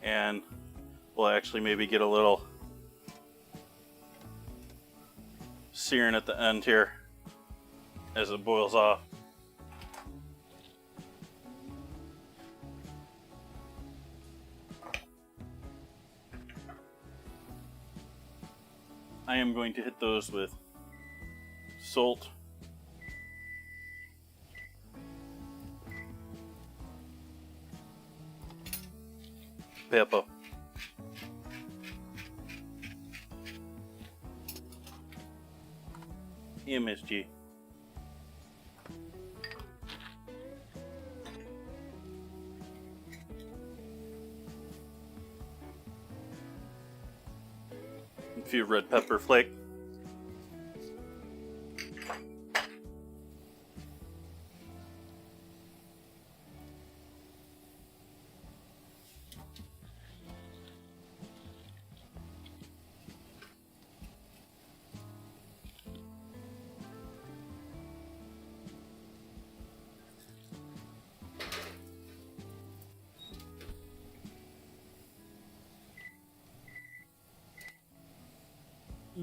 Speaker 1: and we'll actually maybe get a little searing at the end here as it boils off. I am going to hit those with salt, pepper, MSG, a few red pepper flake.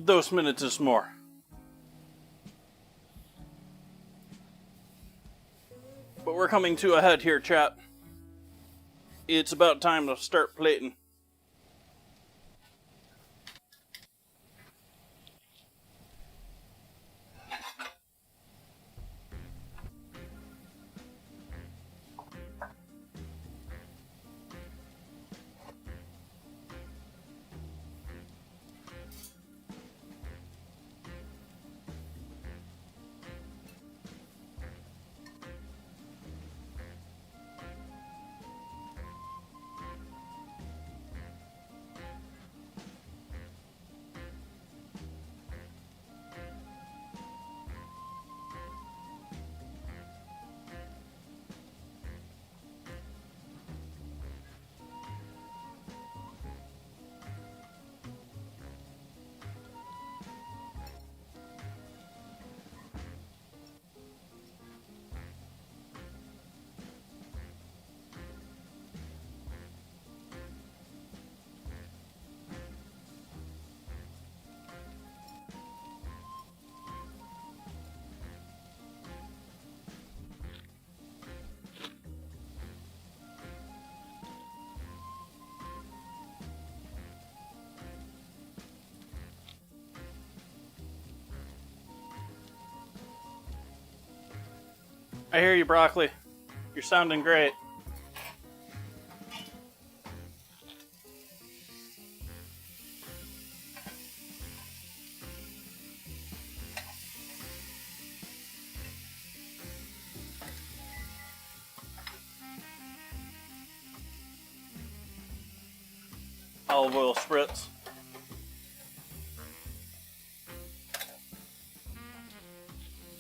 Speaker 1: Dos minutes more. But we're coming to a head here, chat. It's about time to start plating. I hear you, broccoli. You're sounding great. Olive oil spritz.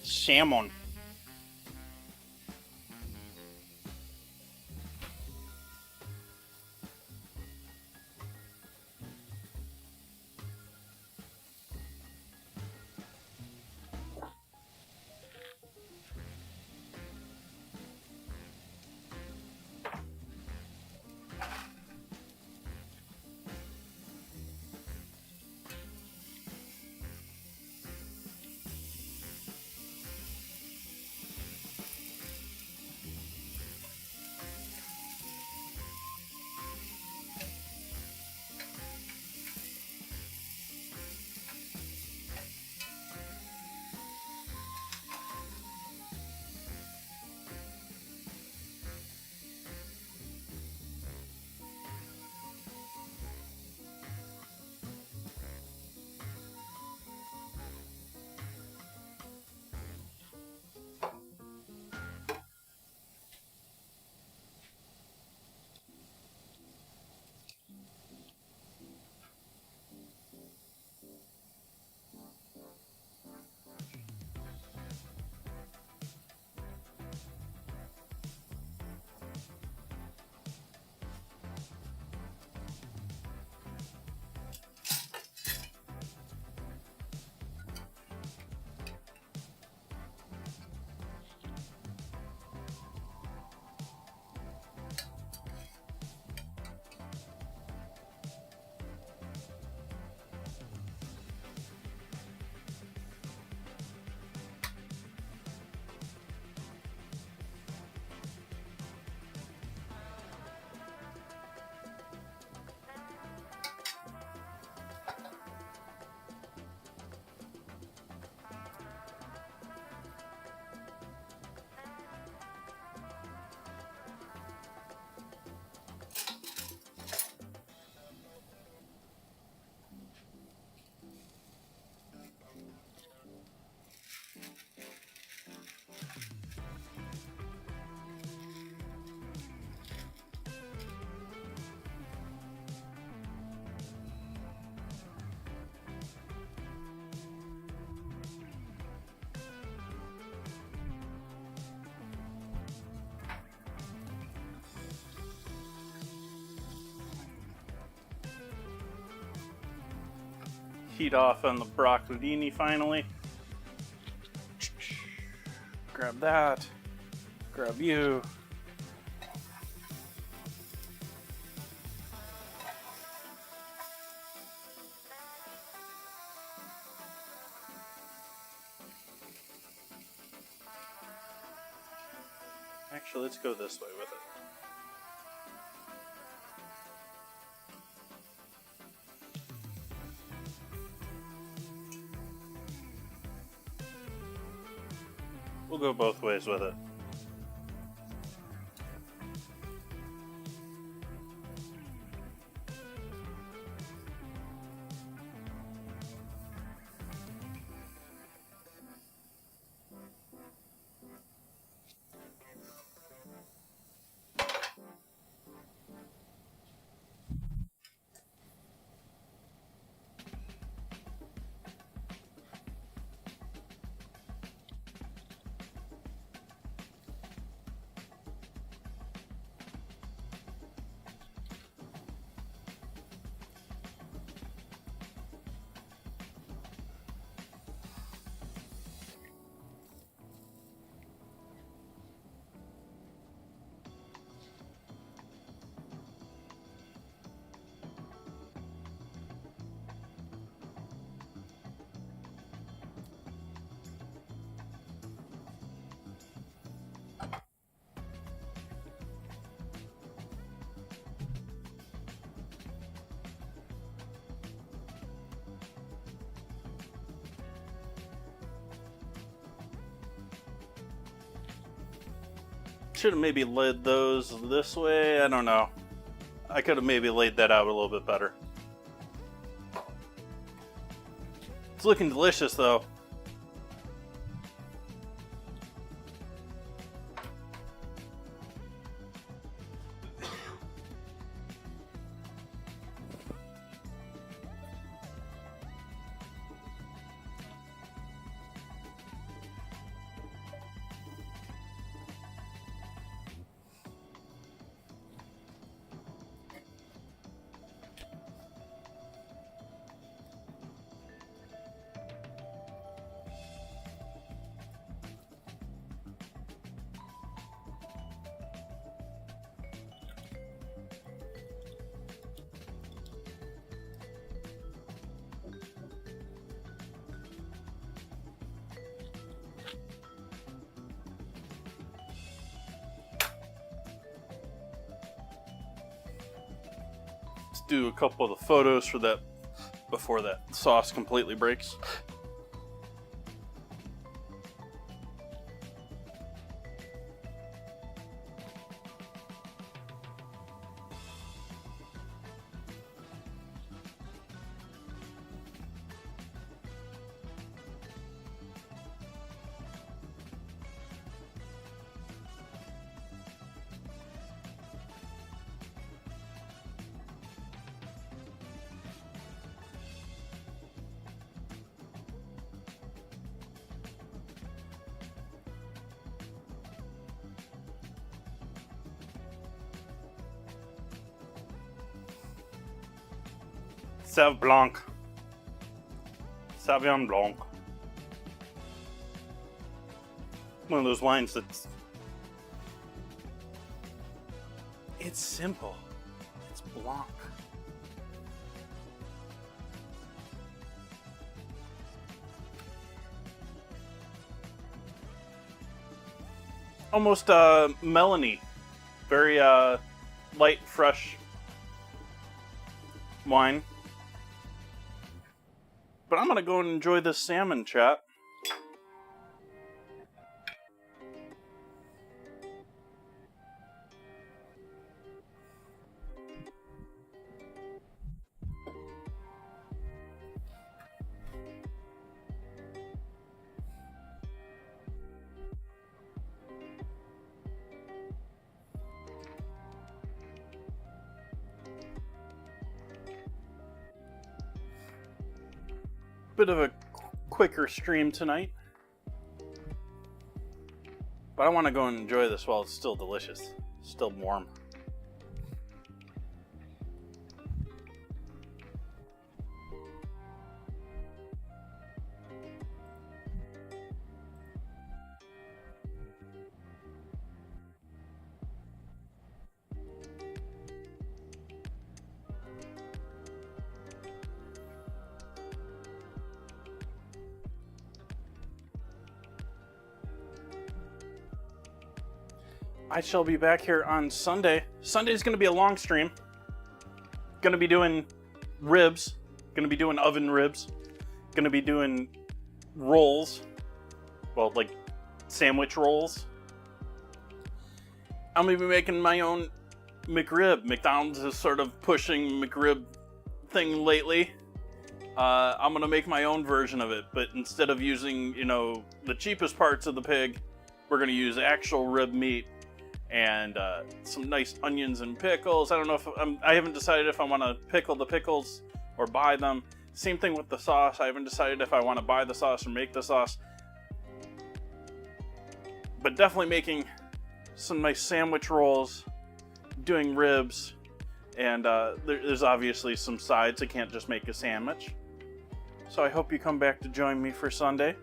Speaker 1: Salmon. Heat off on the broccolini finally. Grab that. Grab you. Actually, let's go this way with it. We'll go both ways with it. Should have maybe laid those this way. I don't know. I could have maybe laid that out a little bit better. It's looking delicious, though. Do a couple of the photos for that before that sauce completely breaks. Sauv Blanc. Sauvignon Blanc. One of those wines that's... It's simple. It's Blanc. Almost melony. Very light, fresh wine. But I'm gonna go and enjoy this salmon, chat. Bit of a quicker stream tonight, but I want to go and enjoy this while it's still delicious, still warm. I shall be back here on Sunday. Sunday's going to be a long stream. Going to be doing ribs. Going to be doing oven ribs. Going to be doing rolls. Well, like sandwich rolls. I'm going to be making my own McRib. McDonald's is sort of pushing McRib thing lately. I'm going to make my own version of it. But instead of using, the cheapest parts of the pig, we're going to use actual rib meat. And some nice onions and pickles. I don't know if I haven't decided if I want to pickle the pickles or buy them. Same thing with the sauce. I haven't decided if I want to buy the sauce or make the sauce. But definitely making some nice sandwich rolls, doing ribs, and there's obviously some sides. I can't just make a sandwich. So I hope you come back to join me for Sunday.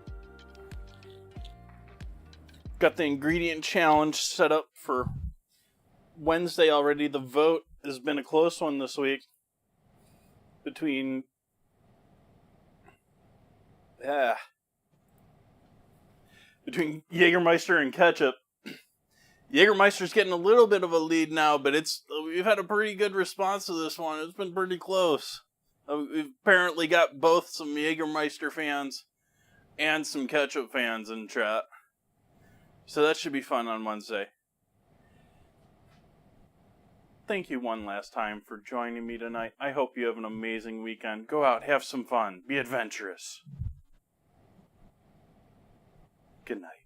Speaker 1: Got the ingredient challenge set up for Wednesday already. The vote has been a close one this week between Jägermeister and ketchup. Jägermeister's getting a little bit of a lead now, but we've had a pretty good response to this one. It's been pretty close. We've apparently got both some Jägermeister fans and some ketchup fans in chat. So that should be fun on Wednesday. thank you one last time for joining me tonight. I hope you have an amazing weekend. Go out, have some fun, be adventurous. Good night.